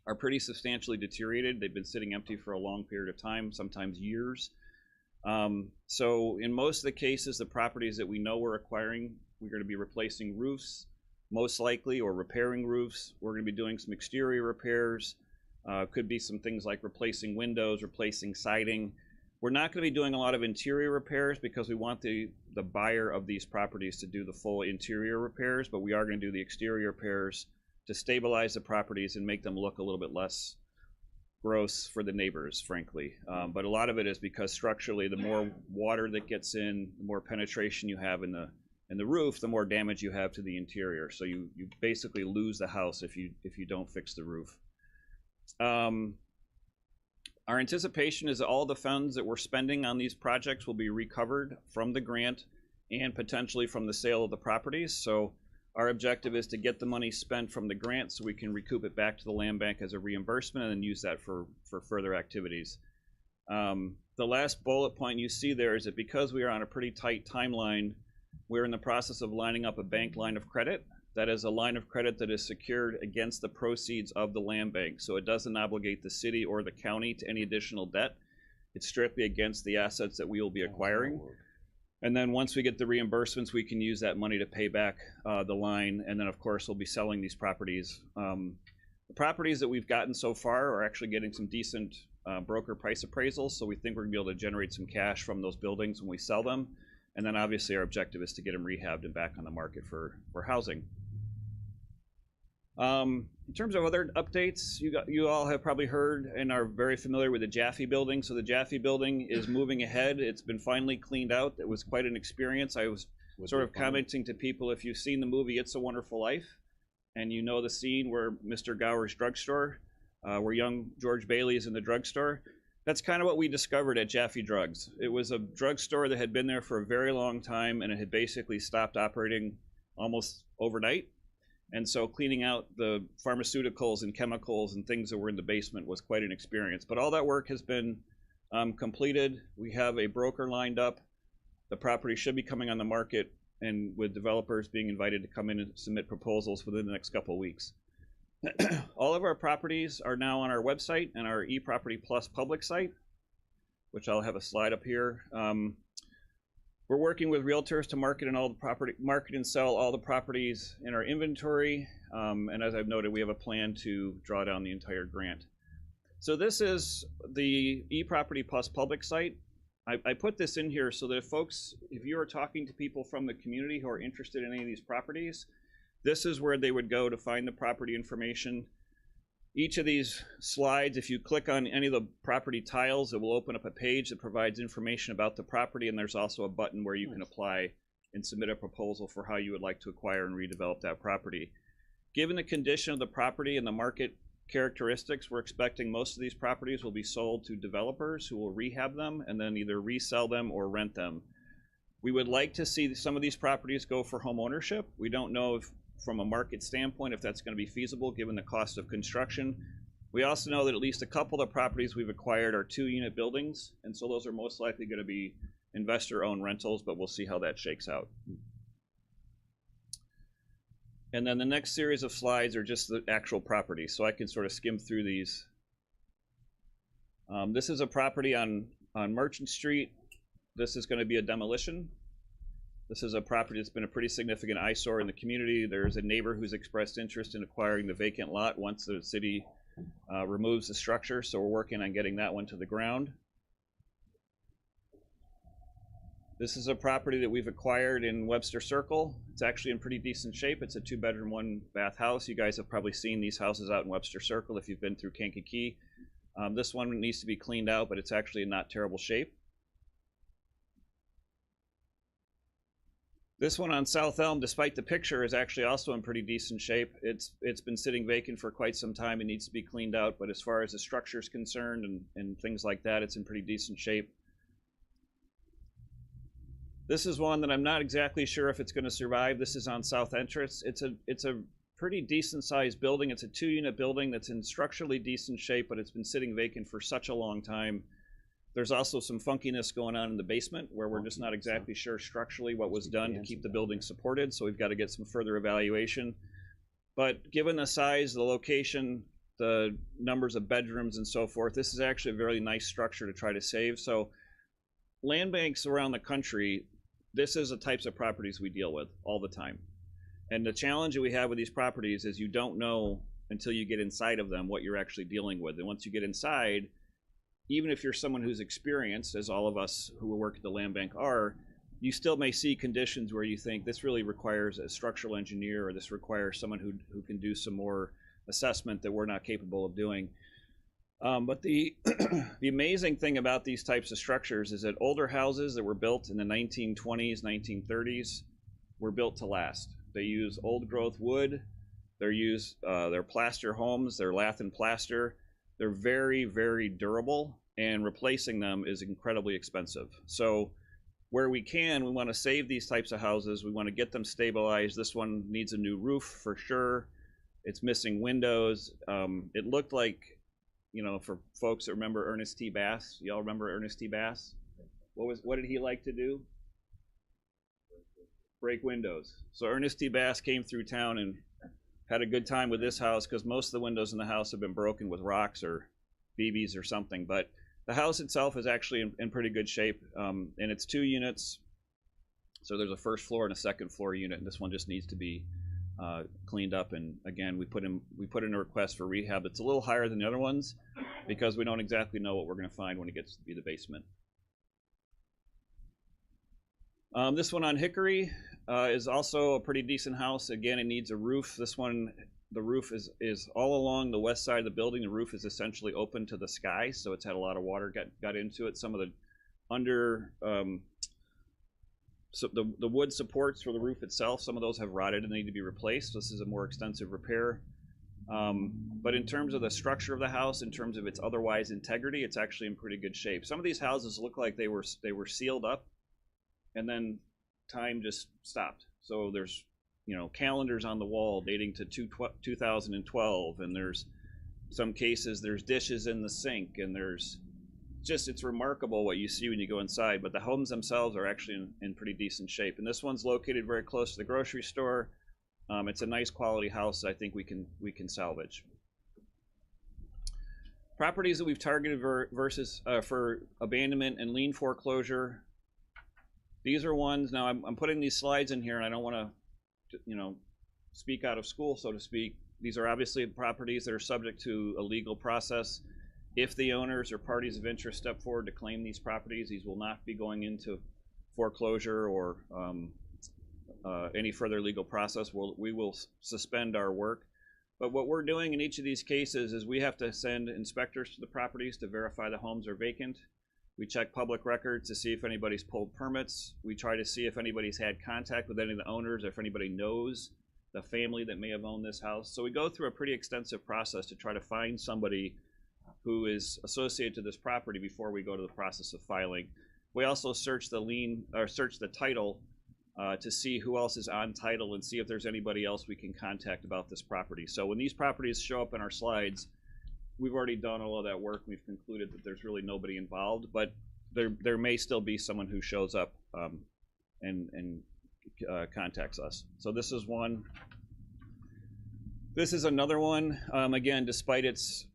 are pretty substantially deteriorated. They've been sitting empty for a long period of time, sometimes years. So in most of the cases, the properties that we know we're acquiring, we're going to be replacing roofs, most likely, or repairing roofs. We're going to be doing some exterior repairs. Could be some things like replacing windows, replacing siding. We're not going to be doing a lot of interior repairs because we want the buyer of these properties to do the full interior repairs, but we are going to do the exterior repairs to stabilize the properties and make them look a little bit less gross for the neighbors, frankly. But a lot of it is because structurally, the more water that gets in, the more penetration you have in the roof, the more damage you have to the interior. So you basically lose the house if you don't fix the roof. Our anticipation is that all the funds that we're spending on these projects will be recovered from the grant and potentially from the sale of the properties. So our objective is to get the money spent from the grant so we can recoup it back to the land bank as a reimbursement and then use that for further activities. The last bullet point you see there is that because we are on a pretty tight timeline, We're in the process of lining up a bank line of credit. That is a line of credit that is secured against the proceeds of the land bank. So it doesn't obligate the city or the county to any additional debt. It's strictly against the assets that we will be acquiring. And then once we get the reimbursements, we can use that money to pay back the line. And then, of course, we'll be selling these properties. The properties that we've gotten so far are actually getting some decent broker price appraisals. So we think we're going to be able to generate some cash from those buildings when we sell them. And then obviously our objective is to get them rehabbed and back on the market for housing. In terms of other updates, you all have probably heard and are very familiar with the Jaffe building. So the Jaffe building is moving ahead. It's been finally cleaned out. It was quite an experience. I was sort of commenting to people, if you've seen the movie It's a Wonderful Life, and you know the scene where Mr. Gower's drugstore, where young George Bailey is in the drugstore, that's kind of what we discovered at Jaffe Drugs. It was a drugstore that had been there for a very long time, and it had basically stopped operating almost overnight. And so cleaning out the pharmaceuticals and chemicals and things that were in the basement was quite an experience. But all that work has been completed. We have a broker lined up. The property should be coming on the market, and with developers being invited to come in and submit proposals within the next couple of weeks. All of our properties are now on our website and our eProperty Plus public site, which I'll have a slide up here. We're working with realtors to market and sell all the properties in our inventory. And as I've noted, we have a plan to draw down the entire grant. So this is the eProperty Plus public site. I put this in here so that if you are talking to people from the community who are interested in any of these properties, this is where they would go to find the property information. Each of these slides, if you click on any of the property tiles, it will open up a page that provides information about the property, and there's also a button where you can apply and submit a proposal for how you would like to acquire and redevelop that property. Given the condition of the property and the market characteristics, we're expecting most of these properties will be sold to developers who will rehab them and then either resell them or rent them. We would like to see some of these properties go for home ownership. We don't know if, from a market standpoint, if that's going to be feasible given the cost of construction. We also know that at least a couple of the properties we've acquired are 2-unit buildings, and so those are most likely going to be investor-owned rentals, but we'll see how that shakes out. And then the next series of slides are just the actual property, so I can sort of skim through these. This is a property on Merchant Street. This is going to be a demolition. This is a property that's been a pretty significant eyesore in the community. There's a neighbor who's expressed interest in acquiring the vacant lot once the city removes the structure, so we're working on getting that one to the ground. This is a property that we've acquired in Webster Circle. It's actually in pretty decent shape. It's a 2-bedroom, 1-bath house. You guys have probably seen these houses out in Webster Circle if you've been through Kankakee. This one needs to be cleaned out, but it's actually in not terrible shape. This one on South Elm, despite the picture, is actually also in pretty decent shape. It's been sitting vacant for quite some time. It needs to be cleaned out, but as far as the structure is concerned and things like that, it's in pretty decent shape. This is one that I'm not exactly sure if it's going to survive. This is on South Entrance. It's a pretty decent sized building. It's a 2-unit building that's in structurally decent shape, but it's been sitting vacant for such a long time. There's also some funkiness going on in the basement where we're just not exactly sure structurally what was done to keep the building supported, so we've got to get some further evaluation. But given the size, the location, the numbers of bedrooms and so forth, this is actually a very nice structure to try to save. So land banks around the country, this is the types of properties we deal with all the time. And the challenge that we have with these properties is you don't know until you get inside of them what you're actually dealing with. And once you get inside, even if you're someone who's experienced, as all of us who work at the land bank are, you still may see conditions where you think this really requires a structural engineer, or this requires someone who can do some more assessment that we're not capable of doing. But the amazing thing about these types of structures is that older houses that were built in the 1920s, 1930s were built to last. They use old growth wood. They're plaster homes. They're lath and plaster. They're very, very durable, and replacing them is incredibly expensive. So where we can, we want to save these types of houses. We want to get them stabilized. This one needs a new roof for sure. It's missing windows. It looked like, you know, for folks that remember Ernest T. Bass, y'all remember Ernest T. Bass? What did he like to do? break windows. So Ernest T. Bass came through town and had a good time with this house because most of the windows in the house have been broken with rocks or BBs or something. But the house itself is actually in pretty good shape, and it's 2 units. So there's a first floor and a second floor unit, and this one just needs to be cleaned up. And again, we put in a request for rehab. It's a little higher than the other ones because we don't exactly know what we're going to find when it gets to be the basement. This one on Hickory is also a pretty decent house. Again, it needs a roof. This one, the roof is all along the west side of the building. The roof is essentially open to the sky, so it's had a lot of water got into it. Some of the so the wood supports for the roof itself, some of those have rotted and need to be replaced. This is a more extensive repair. But in terms of the structure of the house, in terms of its otherwise integrity, it's actually in pretty good shape. Some of these houses look like they were sealed up, and then time just stopped. So there's, calendars on the wall dating to 2012, and there's some cases there's dishes in the sink, and it's remarkable what you see when you go inside. But the homes themselves are actually in pretty decent shape. And this one's located very close to the grocery store. It's a nice quality house that I think we can salvage. Properties that we've targeted for abandonment and lien foreclosure. These are ones, now I'm putting these slides in here, and I don't want to, speak out of school, so to speak. These are obviously properties that are subject to a legal process. If the owners or parties of interest step forward to claim these properties, these will not be going into foreclosure or any further legal process. We will suspend our work. But what we're doing in each of these cases is we have to send inspectors to the properties to verify the homes are vacant. We check public records to see if anybody's pulled permits. We try to see if anybody's had contact with any of the owners, or if anybody knows the family that may have owned this house. So we go through a pretty extensive process to try to find somebody who is associated to this property before we go to the process of filing. We also search the title to see who else is on title and see if there's anybody else we can contact about this property. So when these properties show up in our slides, we've already done all of that work. We've concluded that there's really nobody involved, but there may still be someone who shows up and contacts us. So this is one. This is another one. Again, despite its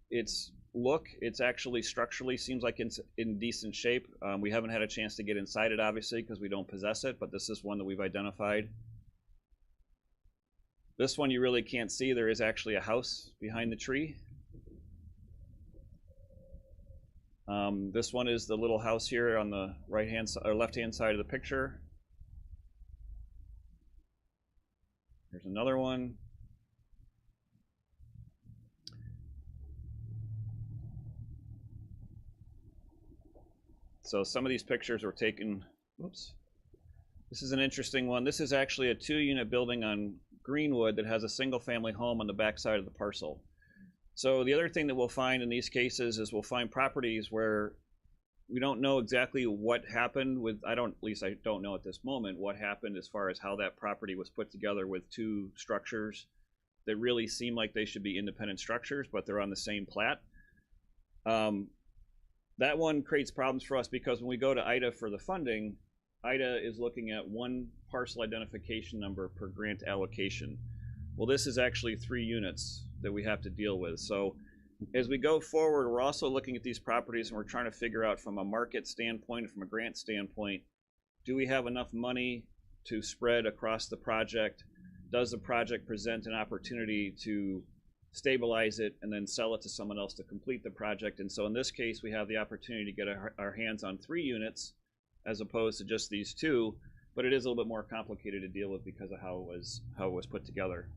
look, it's actually structurally seems like it's in decent shape. We haven't had a chance to get inside it, obviously, because we don't possess it, but this is one that we've identified. This one you really can't see. There is actually a house behind the tree. This one is the little house here on the right-hand or left-hand side of the picture. Here's another one. So some of these pictures were taken, whoops. This is an interesting one. This is actually a 2-unit building on Greenwood that has a single-family home on the back side of the parcel. So the other thing that we'll find in these cases is we'll find properties where we don't know exactly what happened with, at least I don't know at this moment what happened as far as how that property was put together with 2 structures that really seem like they should be independent structures, but they're on the same plat. That one creates problems for us because when we go to IDA for the funding, IDA is looking at 1 parcel identification number per grant allocation. Well, this is actually 3 units that we have to deal with. So as we go forward, we're also looking at these properties and we're trying to figure out from a market standpoint, from a grant standpoint, do we have enough money to spread across the project? Does the project present an opportunity to stabilize it and then sell it to someone else to complete the project? And so in this case, we have the opportunity to get our hands on 3 units as opposed to just these 2, but it is a little bit more complicated to deal with because of how it was put together.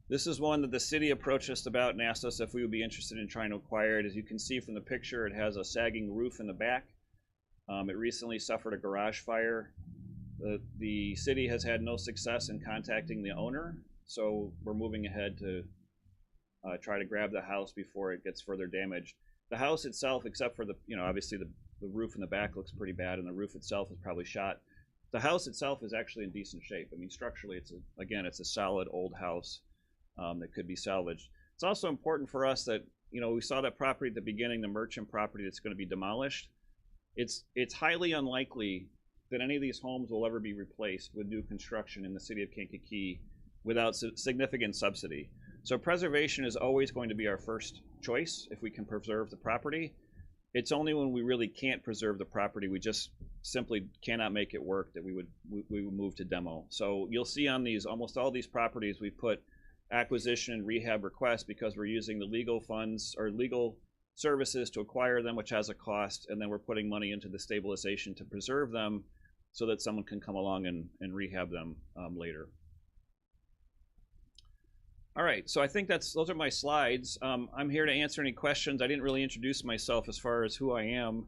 This is one that the city approached us about and asked us if we would be interested in trying to acquire it. As you can see from the picture, it has a sagging roof in the back. It recently suffered a garage fire. The city has had no success in contacting the owner, so we're moving ahead to try to grab the house before it gets further damaged. The house itself, except for obviously the roof in the back looks pretty bad, and the roof itself is probably shot. The house itself is actually in decent shape. I mean, structurally, it's a solid old house that could be salvaged. It's also important for us that we saw that property at the beginning, the merchant property that's going to be demolished. it's highly unlikely that any of these homes will ever be replaced with new construction in the city of Kankakee without significant subsidy. So preservation is always going to be our first choice if we can preserve the property. It's only when we really can't preserve the property, we just simply cannot make it work, that we would move to demo. So you'll see on these, almost all these properties, we put acquisition and rehab requests because we're using the legal funds or legal services to acquire them, which has a cost, and then we're putting money into the stabilization to preserve them so that someone can come along and rehab them later. All right, so I think those are my slides. I'm here to answer any questions. I didn't really introduce myself as far as who I am,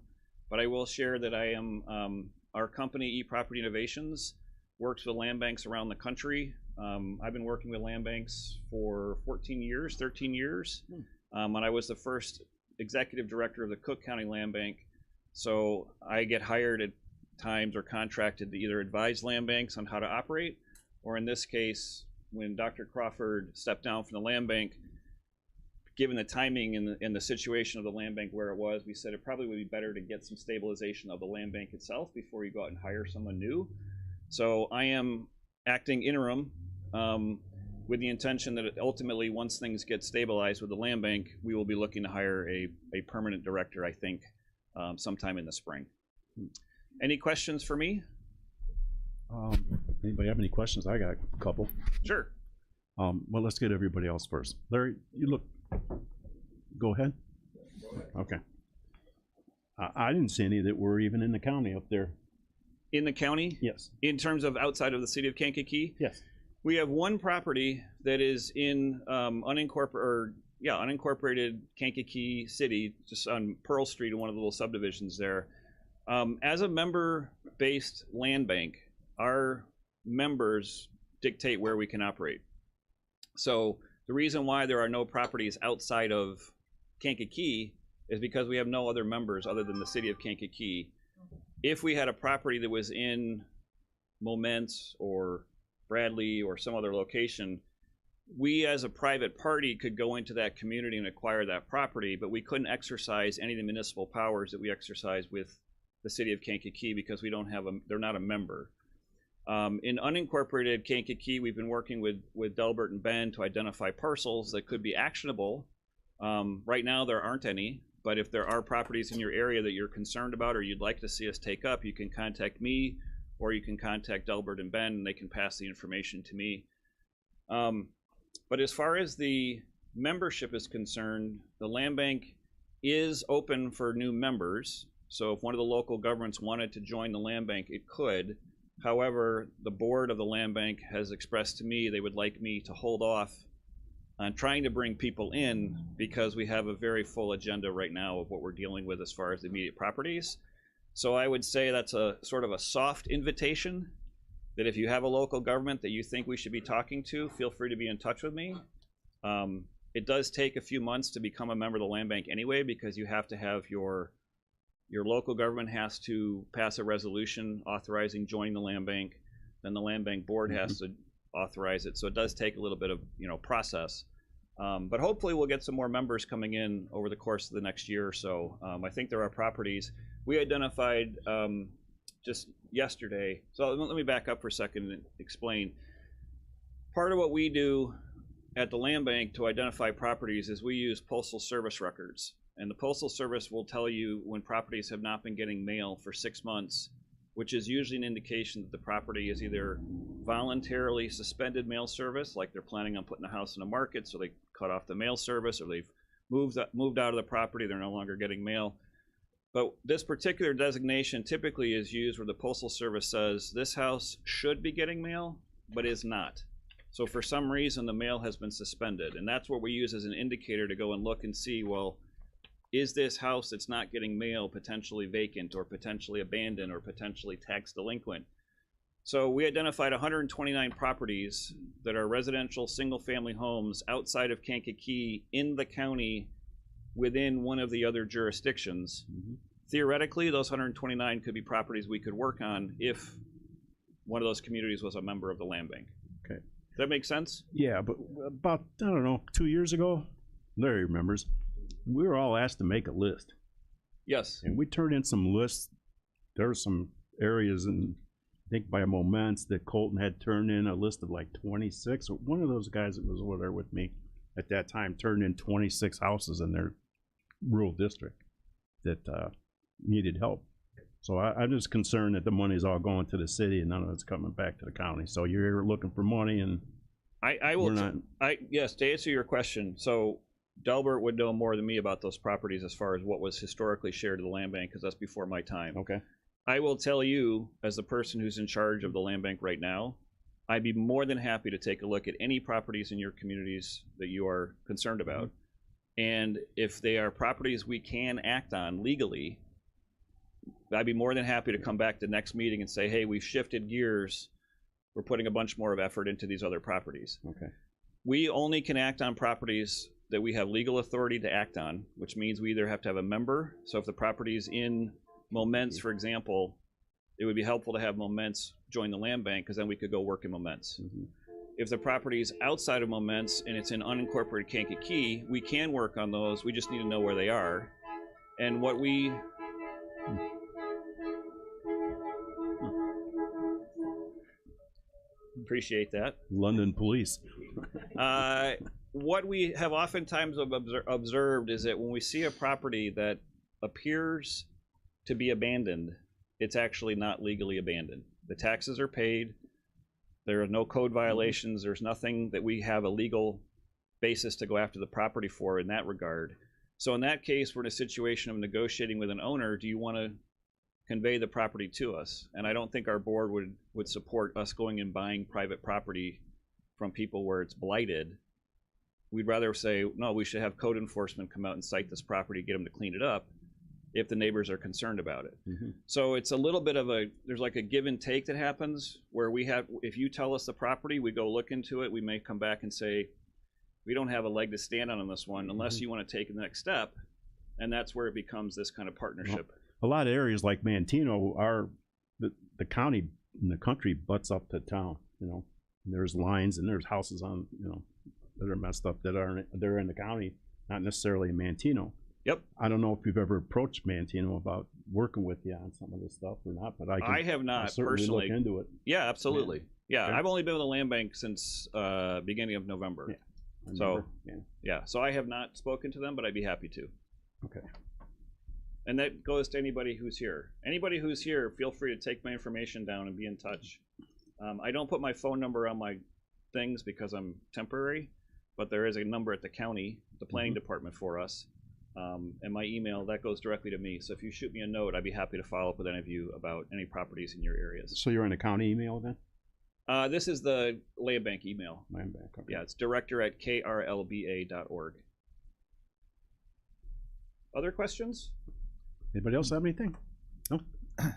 but I will share that I am, our company, eProperty Innovations, works with land banks around the country. I've been working with land banks for 13 years, and I was the first executive director of the Cook County Land Bank. So I get hired at times or contracted to either advise land banks on how to operate, or in this case, when Dr. Crawford stepped down from the land bank, given the timing and the situation of the land bank where it was, we said it probably would be better to get some stabilization of the land bank itself before you go out and hire someone new. So I am acting interim with the intention that ultimately, once things get stabilized with the land bank, we will be looking to hire a permanent director, I think, sometime in the spring. Any questions for me? Anybody have any questions? I got a couple. Sure. Well, let's get everybody else first. Larry, you look. Go ahead. Okay. I didn't see any that were even in the county up there. In the county? Yes. In terms of outside of the city of Kankakee? Yes. We have one property that is in unincorporated Kankakee City, just on Pearl Street in one of the little subdivisions there. As a member-based land bank, our members dictate where we can operate. So the reason why there are no properties outside of Kankakee is because we have no other members other than the city of Kankakee. If we had a property that was in Momence or Bradley or some other location, we as a private party could go into that community and acquire that property, but we couldn't exercise any of the municipal powers that we exercise with the city of Kankakee because we don't have they're not a member. In unincorporated Kankakee, we've been working with Delbert and Ben to identify parcels that could be actionable. Right now there aren't any, but if there are properties in your area that you're concerned about or you'd like to see us take up, you can contact me or you can contact Delbert and Ben and they can pass the information to me. But as far as the membership is concerned, the land bank is open for new members. So if one of the local governments wanted to join the land bank, it could. However, the board of the land bank has expressed to me they would like me to hold off on trying to bring people in because we have a very full agenda right now of what we're dealing with as far as the immediate properties. So I would say that's a sort of a soft invitation that if you have a local government that you think we should be talking to, feel free to be in touch with me. It does take a few months to become a member of the land bank anyway because you have to have your local government has to pass a resolution authorizing joining the land bank. Then the land bank board has to authorize it. So it does take a little bit of process. But hopefully we'll get some more members coming in over the course of the next year or so. I think there are properties. We identified just yesterday. So let me back up for a second and explain. Part of what we do at the land bank to identify properties is we use Postal Service records. And the Postal Service will tell you when properties have not been getting mail for 6 months, which is usually an indication that the property is either voluntarily suspended mail service, like they're planning on putting a house in the market, so they cut off the mail service, or they've moved out of the property, they're no longer getting mail. But this particular designation typically is used where the Postal Service says this house should be getting mail, but is not. So for some reason, the mail has been suspended. And that's what we use as an indicator to go and look and see, well, is this house that's not getting mail potentially vacant or potentially abandoned or potentially tax delinquent? So we identified 129 properties that are residential single-family homes outside of Kankakee in the county within one of the other jurisdictions. Theoretically, those 129 could be properties we could work on if one of those communities was a member of the land bank. Okay. Does that make sense? Yeah, but about, I don't know, 2 years ago, Larry remembers, we were all asked to make a list. Yes. And we turned in some lists there were some areas in, I think by Moments, that Colton had turned in a list of like 26, or one of those guys that was over there with me at that time turned in 26 houses in their rural district that needed help. So I'm just concerned that the money's all going to the city and none of it's coming back to the county. So you're looking for money and I we're will, not. yes, to answer your question, so Delbert would know more than me about those properties as far as what was historically shared to the land bank, because that's before my time. Okay. I will tell you, as the person who's in charge of the land bank right now, I'd be more than happy to take a look at any properties in your communities that you are concerned about. And if they are properties we can act on legally, I'd be more than happy to come back to the next meeting and say, hey, we've shifted gears. We're putting a bunch more of effort into these other properties. Okay. We only can act on properties that we have legal authority to act on, which means we either have to have a member. So if the property is in Moments, for example, it would be helpful to have Moments join the land bank, because then we could go work in Moments. If the property is outside of Moments and it's in unincorporated Kankakee, we can work on those. We just need to know where they are. And what we... Appreciate that. London police. What we have oftentimes observed is that when we see a property that appears to be abandoned, it's actually not legally abandoned. The taxes are paid. There are no code violations. There's nothing that we have a legal basis to go after the property for in that regard. So in that case, we're in a situation of negotiating with an owner. Do you want to convey the property to us? And I don't think our board would support us going and buying private property from people where it's blighted. We'd rather say, no, we should have code enforcement come out and cite this property, get them to clean it up if the neighbors are concerned about it. So it's a little bit of there's like a give and take that happens where if you tell us the property, we go look into it, we may come back and say, we don't have a leg to stand on this one unless you want to take the next step. And that's where it becomes this kind of partnership. A lot of areas like Manteno are, the county and the country butts up to town, you know. And there's lines and there's houses on, you know, that are messed up they're in the county, not necessarily in Manteno. Yep. I don't know if you've ever approached Manteno about working with you on some of this stuff or not, but I have not certainly personally look into it. Yeah, absolutely. Yeah, Okay. I've only been with the land bank since beginning of November. Yeah. So so I have not spoken to them, but I'd be happy to. Okay. And that goes to anybody who's here. Anybody who's here, feel free to take my information down and be in touch. I don't put my phone number on my things because I'm temporary, but there is a number at the county, the planning department for us. And my email, that goes directly to me. So if you shoot me a note, I'd be happy to follow up with any of you about any properties in your areas. So you're in a county email then? This is the land bank email. Land bank, okay. Yeah, it's director@krlba.org. Other questions? Anybody else have anything? No?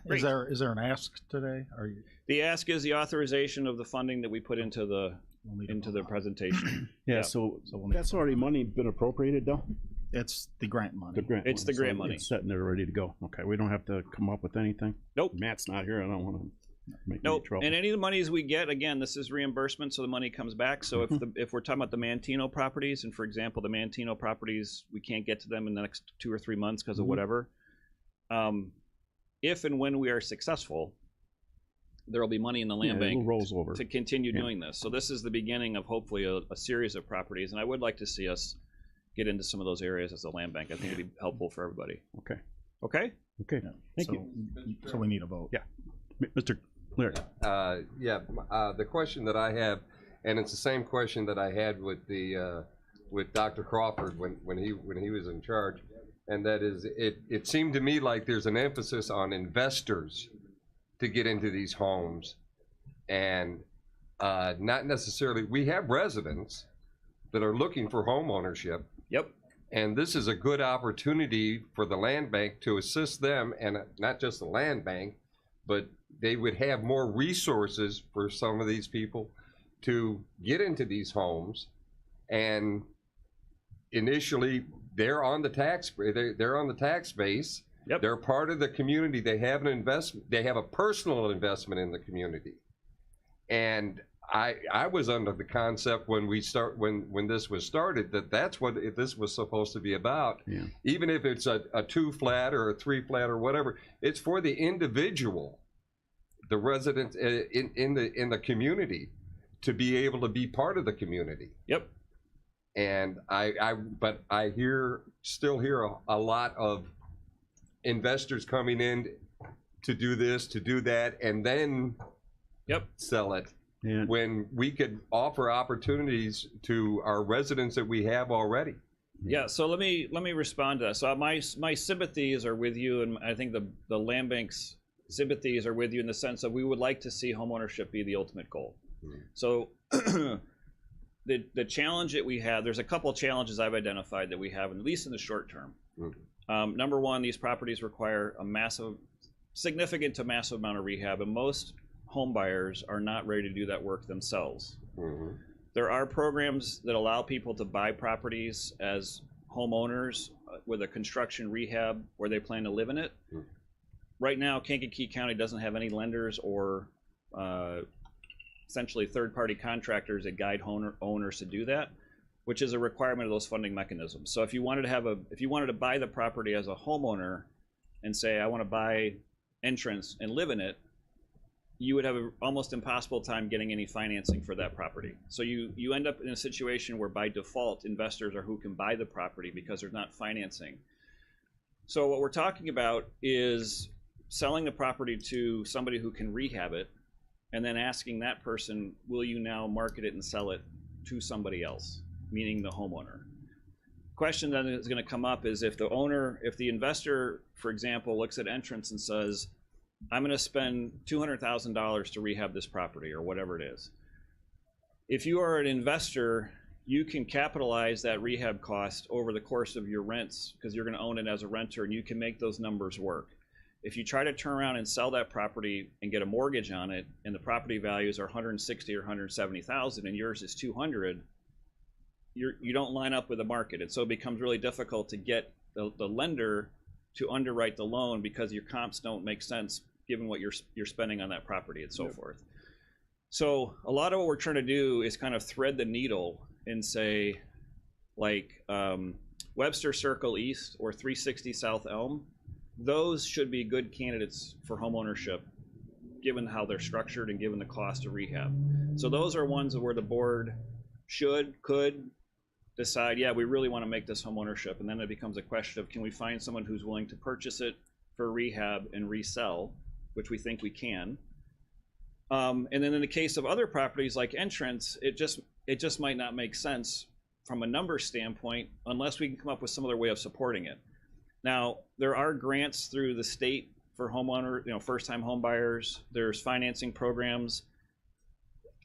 Is there an ask today? Are you? The ask is the authorization of the funding that we put into the presentation. Yeah, so that's already money been appropriated though? It's the grant money. The grant It's money. the grant So money. It's sitting there ready to go. Okay, we don't have to come up with anything? Nope. Matt's not here, I don't wanna make any Nope. trouble. And any of the monies we get, again, this is reimbursement, so the money comes back. So if we're talking about the Manteno properties, and for example, the Manteno properties, we can't get to them in the next 2 or 3 months because of whatever. If and when we are successful, there will be money in the land Yeah, it bank rolls over. to continue doing this. So this is the beginning of hopefully a series of properties, and I would like to see us get into some of those areas as a land bank. I think it'd be helpful for everybody. Okay, Okay? okay, thank you. So we need a vote. Yeah. Mr. Leary. The question that I have, and it's the same question that I had with with Dr. Crawford when he was in charge, and that is, it seemed to me like there's an emphasis on investors to get into these homes, and not necessarily, we have residents that are looking for home ownership. Yep. And this is a good opportunity for the land bank to assist them, and not just the land bank, but they would have more resources for some of these people to get into these homes. And initially, they're on the tax base. Yep. They're part of the community. They have an investment. They have a personal investment in the community. And I was under the concept when this was started that that's what this was supposed to be about. Yeah. Even if it's a 2 flat or a 3 flat or whatever, it's for the individual, the resident in the community, to be able to be part of the community. Yep. And but I still hear a lot of investors coming in to do this, to do that, and then sell it. Yeah. When we could offer opportunities to our residents that we have already. Yeah, so let me respond to that. So my sympathies are with you, and I think the land bank's sympathies are with you in the sense that we would like to see homeownership be the ultimate goal. Mm-hmm. So the challenge that we have, there's a couple of challenges I've identified that we have, at least in the short term. Mm-hmm. Number one, these properties require a significant to massive amount of rehab, and most home buyers are not ready to do that work themselves. Mm-hmm. There are programs that allow people to buy properties as homeowners with a construction rehab where they plan to live in it. Mm-hmm. Right now, Kankakee County doesn't have any lenders or essentially third-party contractors that guide owners to do that, which is a requirement of those funding mechanisms. So if you wanted to buy the property as a homeowner and say, I want to buy Entrance and live in it, you would have an almost impossible time getting any financing for that property. So you end up in a situation where by default, investors are who can buy the property because there's not financing. So what we're talking about is selling the property to somebody who can rehab it, and then asking that person, will you now market it and sell it to somebody else, meaning the homeowner? Question then is going to come up is if the investor, for example, looks at Entrance and says, I'm going to spend $200,000 to rehab this property or whatever it is. If you are an investor, you can capitalize that rehab cost over the course of your rents because you're going to own it as a renter and you can make those numbers work. If you try to turn around and sell that property and get a mortgage on it and the property values are $160,000 or $170,000 and yours is $200,000, you don't line up with the market. And so it becomes really difficult to get the lender to underwrite the loan because your comps don't make sense given what you're spending on that property and so forth. So a lot of what we're trying to do is kind of thread the needle and say, like Webster Circle East or 360 South Elm, those should be good candidates for homeownership given how they're structured and given the cost of rehab. So those are ones where the board could decide, yeah, we really want to make this homeownership, and then it becomes a question of can we find someone who's willing to purchase it for rehab and resell, which we think we can. And then in the case of other properties like Entrance, it just might not make sense from a numbers standpoint unless we can come up with some other way of supporting it. Now, there are grants through the state for first-time home buyers. There's financing programs.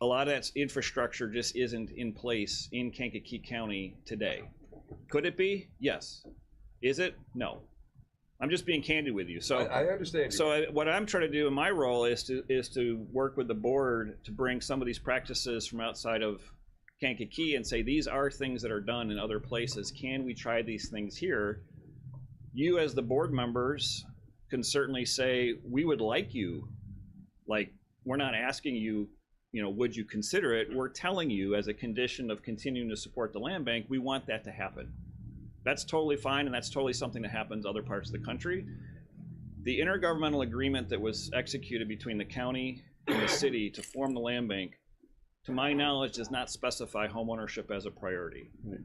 A lot of that infrastructure just isn't in place in Kankakee County today. Could it be? Yes. Is it? No. I'm just being candid with you. So I understand. So what I'm trying to do in my role is to work with the board to bring some of these practices from outside of Kankakee and say these are things that are done in other places. Can we try these things here? You as the board members can certainly say we would like you. Like we're not asking you, would you consider it? We're telling you as a condition of continuing to support the land bank, we want that to happen. That's totally fine, and that's totally something that happens in other parts of the country. The intergovernmental agreement that was executed between the county and the city to form the land bank, to my knowledge, does not specify homeownership as a priority. Right.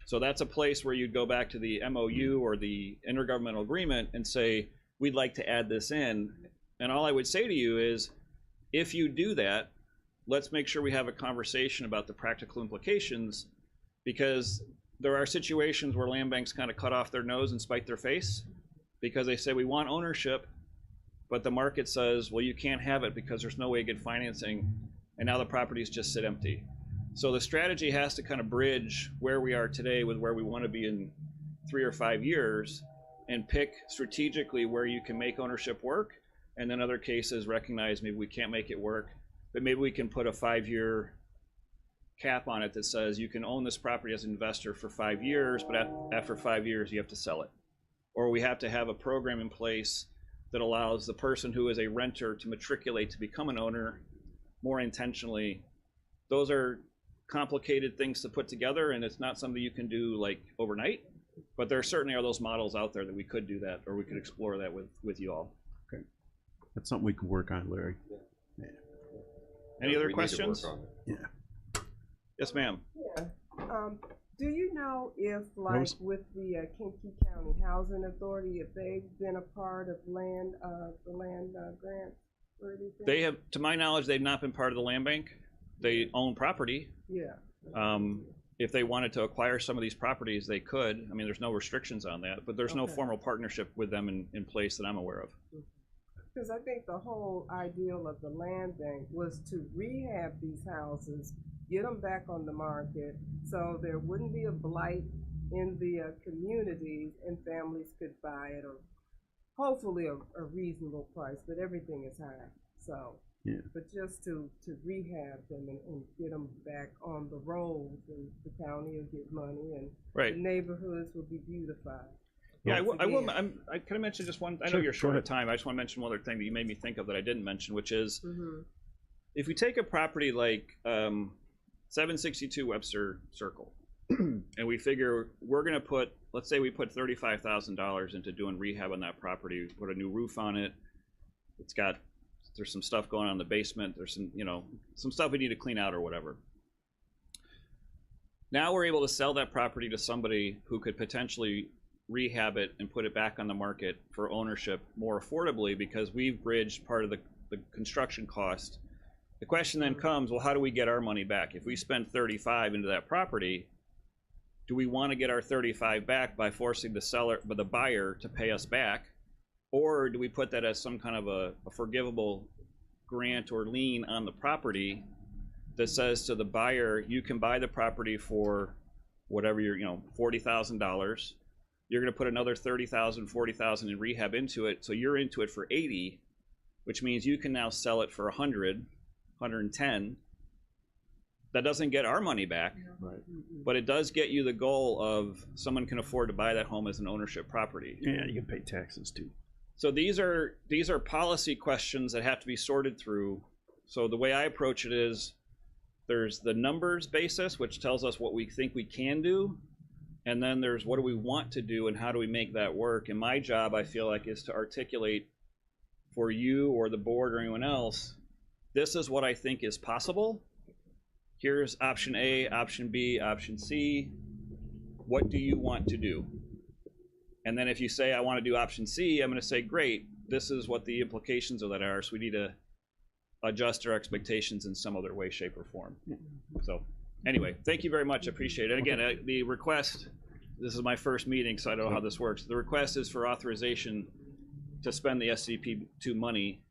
So that's a place where you'd go back to the MOU or the intergovernmental agreement and say, we'd like to add this in. And all I would say to you is, if you do that, let's make sure we have a conversation about the practical implications, because there are situations where land banks kind of cut off their nose and spite their face because they say we want ownership, but the market says, well, you can't have it because there's no way to get financing, and now the properties just sit empty. So the strategy has to kind of bridge where we are today with where we want to be in 3 or 5 years and pick strategically where you can make ownership work, and in other cases recognize maybe we can't make it work, but maybe we can put a 5-year cap on it that says you can own this property as an investor for 5 years, but after 5 years you have to sell it. Or we have to have a program in place that allows the person who is a renter to matriculate to become an owner more intentionally those are complicated things to put together, and it's not something you can do like overnight. But there certainly are those models out there that we could do that, or we could explore that with you all. That's something we can work on, Larry. Any other We need to work questions? on it. Yes, ma'am. Yeah. Do you know if, like, Rose? with the Kinky County Housing Authority, if they've been a part of the land grants or anything? They have, to my knowledge, they've not been part of the land bank. They own property. Yeah. If they wanted to acquire some of these properties, they could. I mean, there's no restrictions on that, but there's no Okay. formal partnership with them in place that I'm aware of. Because I think the whole ideal of the land bank was to rehab these houses, get them back on the market, so there wouldn't be a blight in the communities, and families could buy it, or hopefully a reasonable price, but everything is high, so. Yeah. But just to rehab them and get them back on the rolls, and the county will get money, and Right. the neighborhoods will be beautified. Yeah, I will. Again. I can I mention just one. I know Sure, you're go short of ahead. time. I just want to mention one other thing that you made me think of that I didn't mention, which is Mm-hmm. if we take a property like 762 Webster Circle, and we figure we're going to put, let's say we put $35,000 into doing rehab on that property, put a new roof on it. There's some stuff going on in the basement. There's some stuff we need to clean out or whatever. Now we're able to sell that property to somebody who could potentially rehab it and put it back on the market for ownership more affordably, because we've bridged part of the construction cost. The question then comes, well, how do we get our money back? If we spend 35 into that property, do we want to get our 35 back by forcing the buyer to pay us back? Or do we put that as some kind of a forgivable grant or lien on the property that says to the buyer, you can buy the property for whatever $40,000. You're going to put another $30,000, $40,000 in rehab into it. So you're into it for 80, which means you can now sell it for 100, 110. That doesn't get our money back, Right. but it does get you the goal of someone can afford to buy that home as an ownership property. Yeah, you can pay taxes too. So these are policy questions that have to be sorted through. So the way I approach it is, there's the numbers basis, which tells us what we think we can do, and then there's what do we want to do and how do we make that work. And my job, I feel like, is to articulate for you or the board or anyone else, this is what I think is possible. Here's option A, option B, option C. What do you want to do? And then if you say, I want to do option C, I'm going to say, great, this is what the implications of that are. So we need to adjust our expectations in some other way, shape, or form. So anyway, thank you very much. I appreciate it. Again, the request, this is my first meeting, so I don't know how this works. The request is for authorization to spend the SCP2 money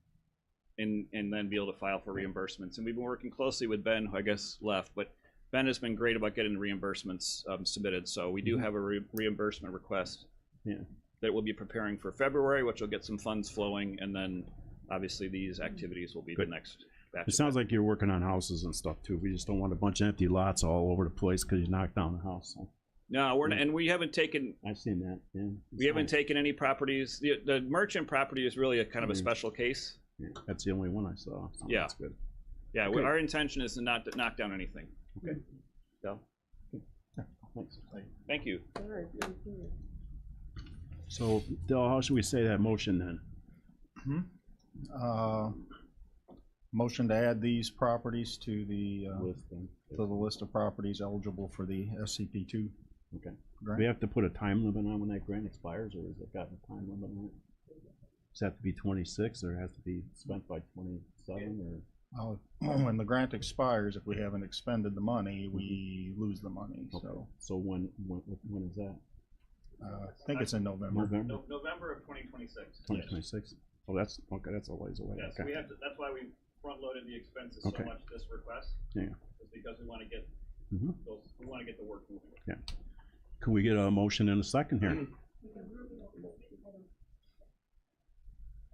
and then be able to file for reimbursements. And we've been working closely with Ben, who I guess left, but Ben has been great about getting the reimbursements submitted. So we do have a reimbursement request that we'll be preparing for February, which will get some funds flowing, and then obviously these activities will be the next batch. It sounds like you're working on houses and stuff too. We just don't want a bunch of empty lots all over the place because you knocked down the house. So. No, we're not, and we haven't taken. I've seen that. Yeah, we haven't taken any properties. The merchant property is really a kind of a special case. Yeah, that's the only one I saw. So Yeah. That's good. Yeah, Okay. our intention is to not knock down anything. Okay. So, Thanks. thank you. All right, very good. So, Del, how should we say that motion then? Motion to add these properties to the List then. list of properties eligible for the SCP2 Okay. Do grant. we have to put a time limit on when that grant expires, or has it got a time limit on it? Does it have to be 26, or has to be spent by 27, or? When the grant expires, if we haven't expended the money, we lose the money. So So when is that? I think it's in November. November November of 2026. 2026? Oh, that's okay. That's a ways away. Yes, Okay. we have to. That's why we front-loaded the expenses Okay. so much this request. Yeah. Is because we want to get Mhm. those. We want to get the work moving. Can we get a motion in a second here? I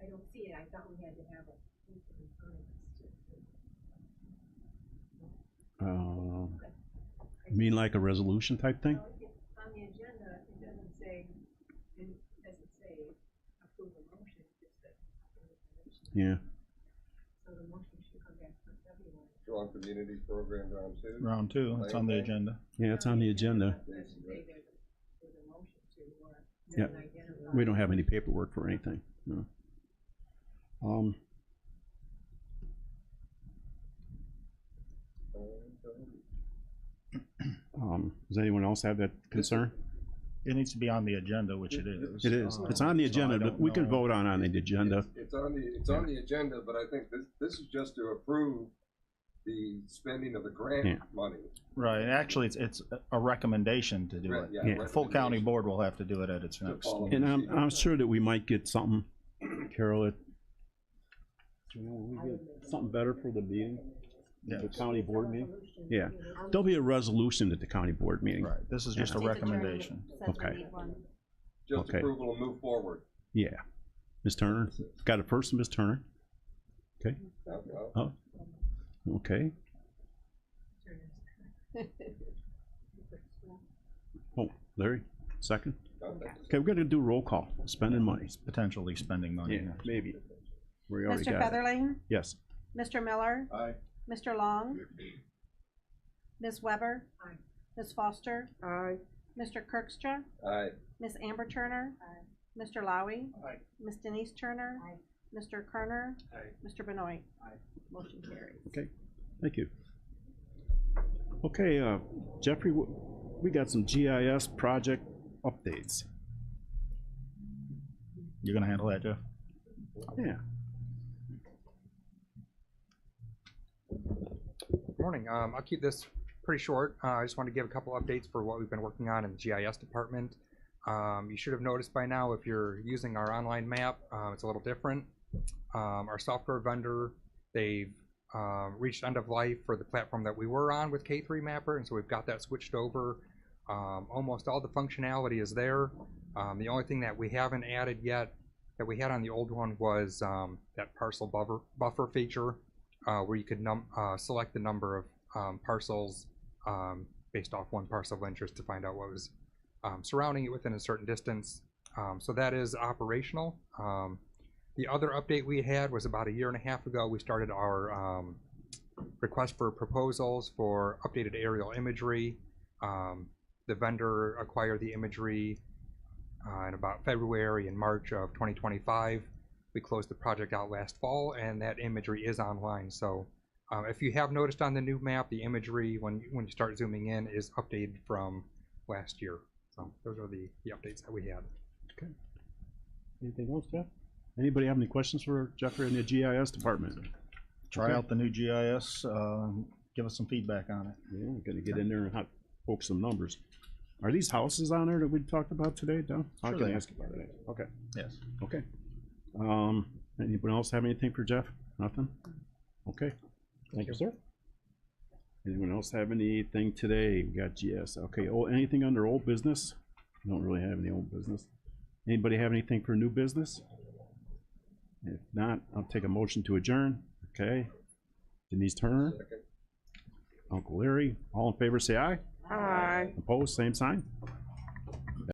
don't see it. I thought we had to have a. You mean like a resolution type thing? On the agenda, it doesn't say, approve a motion, it just says. Yeah. So the motion should Strong community program round two. Round two, it's on the agenda. Yeah, it's on the agenda. Yeah, we don't have any paperwork for anything, no. Does anyone else have that concern? It needs to be on the agenda, which it is. It is, it's on the So I agenda, don't but we can know. vote on the agenda. It's on the agenda, but I think this is just to approve the spending of the Yeah. grant money. Right, and actually, it's a recommendation to do it. Yeah. The full county board will have to do it at its next. follow. And I'm sure that we might get something, Carol, something better for the meeting, the Yes. county board meeting? Yeah, there'll be a resolution at the county board meeting. Right, this is just a recommendation. Okay. Just Okay. approval and move forward. Yeah. Ms. Turner, got a first, Ms. Turner? Okay, Well, okay. Oh, Larry, second? Okay, we're gonna do roll call, spending money. Potentially spending money. Yeah, maybe. We already Mr. got it. Featherling, Yes. Mr. Miller, Aye. Mr. Long, Ms. Weber, Ms. Foster, Aye. Mr. Kirkstra, Aye. Ms. Amber Turner, Mr. Lowy, Ms. Denise Turner, Mr. Kerner, Mr. Benoit. Motion carries. Okay, thank you. Okay, Jeffrey, we got some GIS project updates. You're gonna handle that, Jeff? Yeah. Morning. I'll keep this pretty short. I just want to give a couple updates for what we've been working on in the GIS department. You should have noticed by now, if you're using our online map, it's a little different. Our software vendor, they've reached end of life for the platform that we were on with K3 Mapper, and so we've got that switched over. Almost all the functionality is there. The only thing that we haven't added yet that we had on the old one was that parcel buffer feature, where you could select the number of parcels based off one parcel of interest to find out what was surrounding it within a certain distance. So that is operational. The other update we had was about a year and a half ago. We started our request for proposals for updated aerial imagery. The vendor acquired the imagery in about February and March of 2025. We closed the project out last fall, and that imagery is online. So if you have noticed on the new map, the imagery, when you start zooming in, is updated from last year. So those are the updates that we had. Okay. Anything else, Jeff? Anybody have any questions for Jeffrey in the GIS department? Try out the new GIS, give us some feedback on it. Yeah, we're gonna get in there and poke some numbers. Are these houses on there that we talked about today, Don? I Sure can they are. ask you about it. Okay, Yes. okay. Anyone else have anything for Jeff? Nothing? Okay, thank you, sir. Anyone else have anything today? We got GS. Okay, anything under old business? Don't really have any old business. Anybody have anything for new business? If not, I'll take a motion to adjourn. Okay. Denise Turner. Uncle Larry. All in favor say aye. Aye. Opposed, same sign.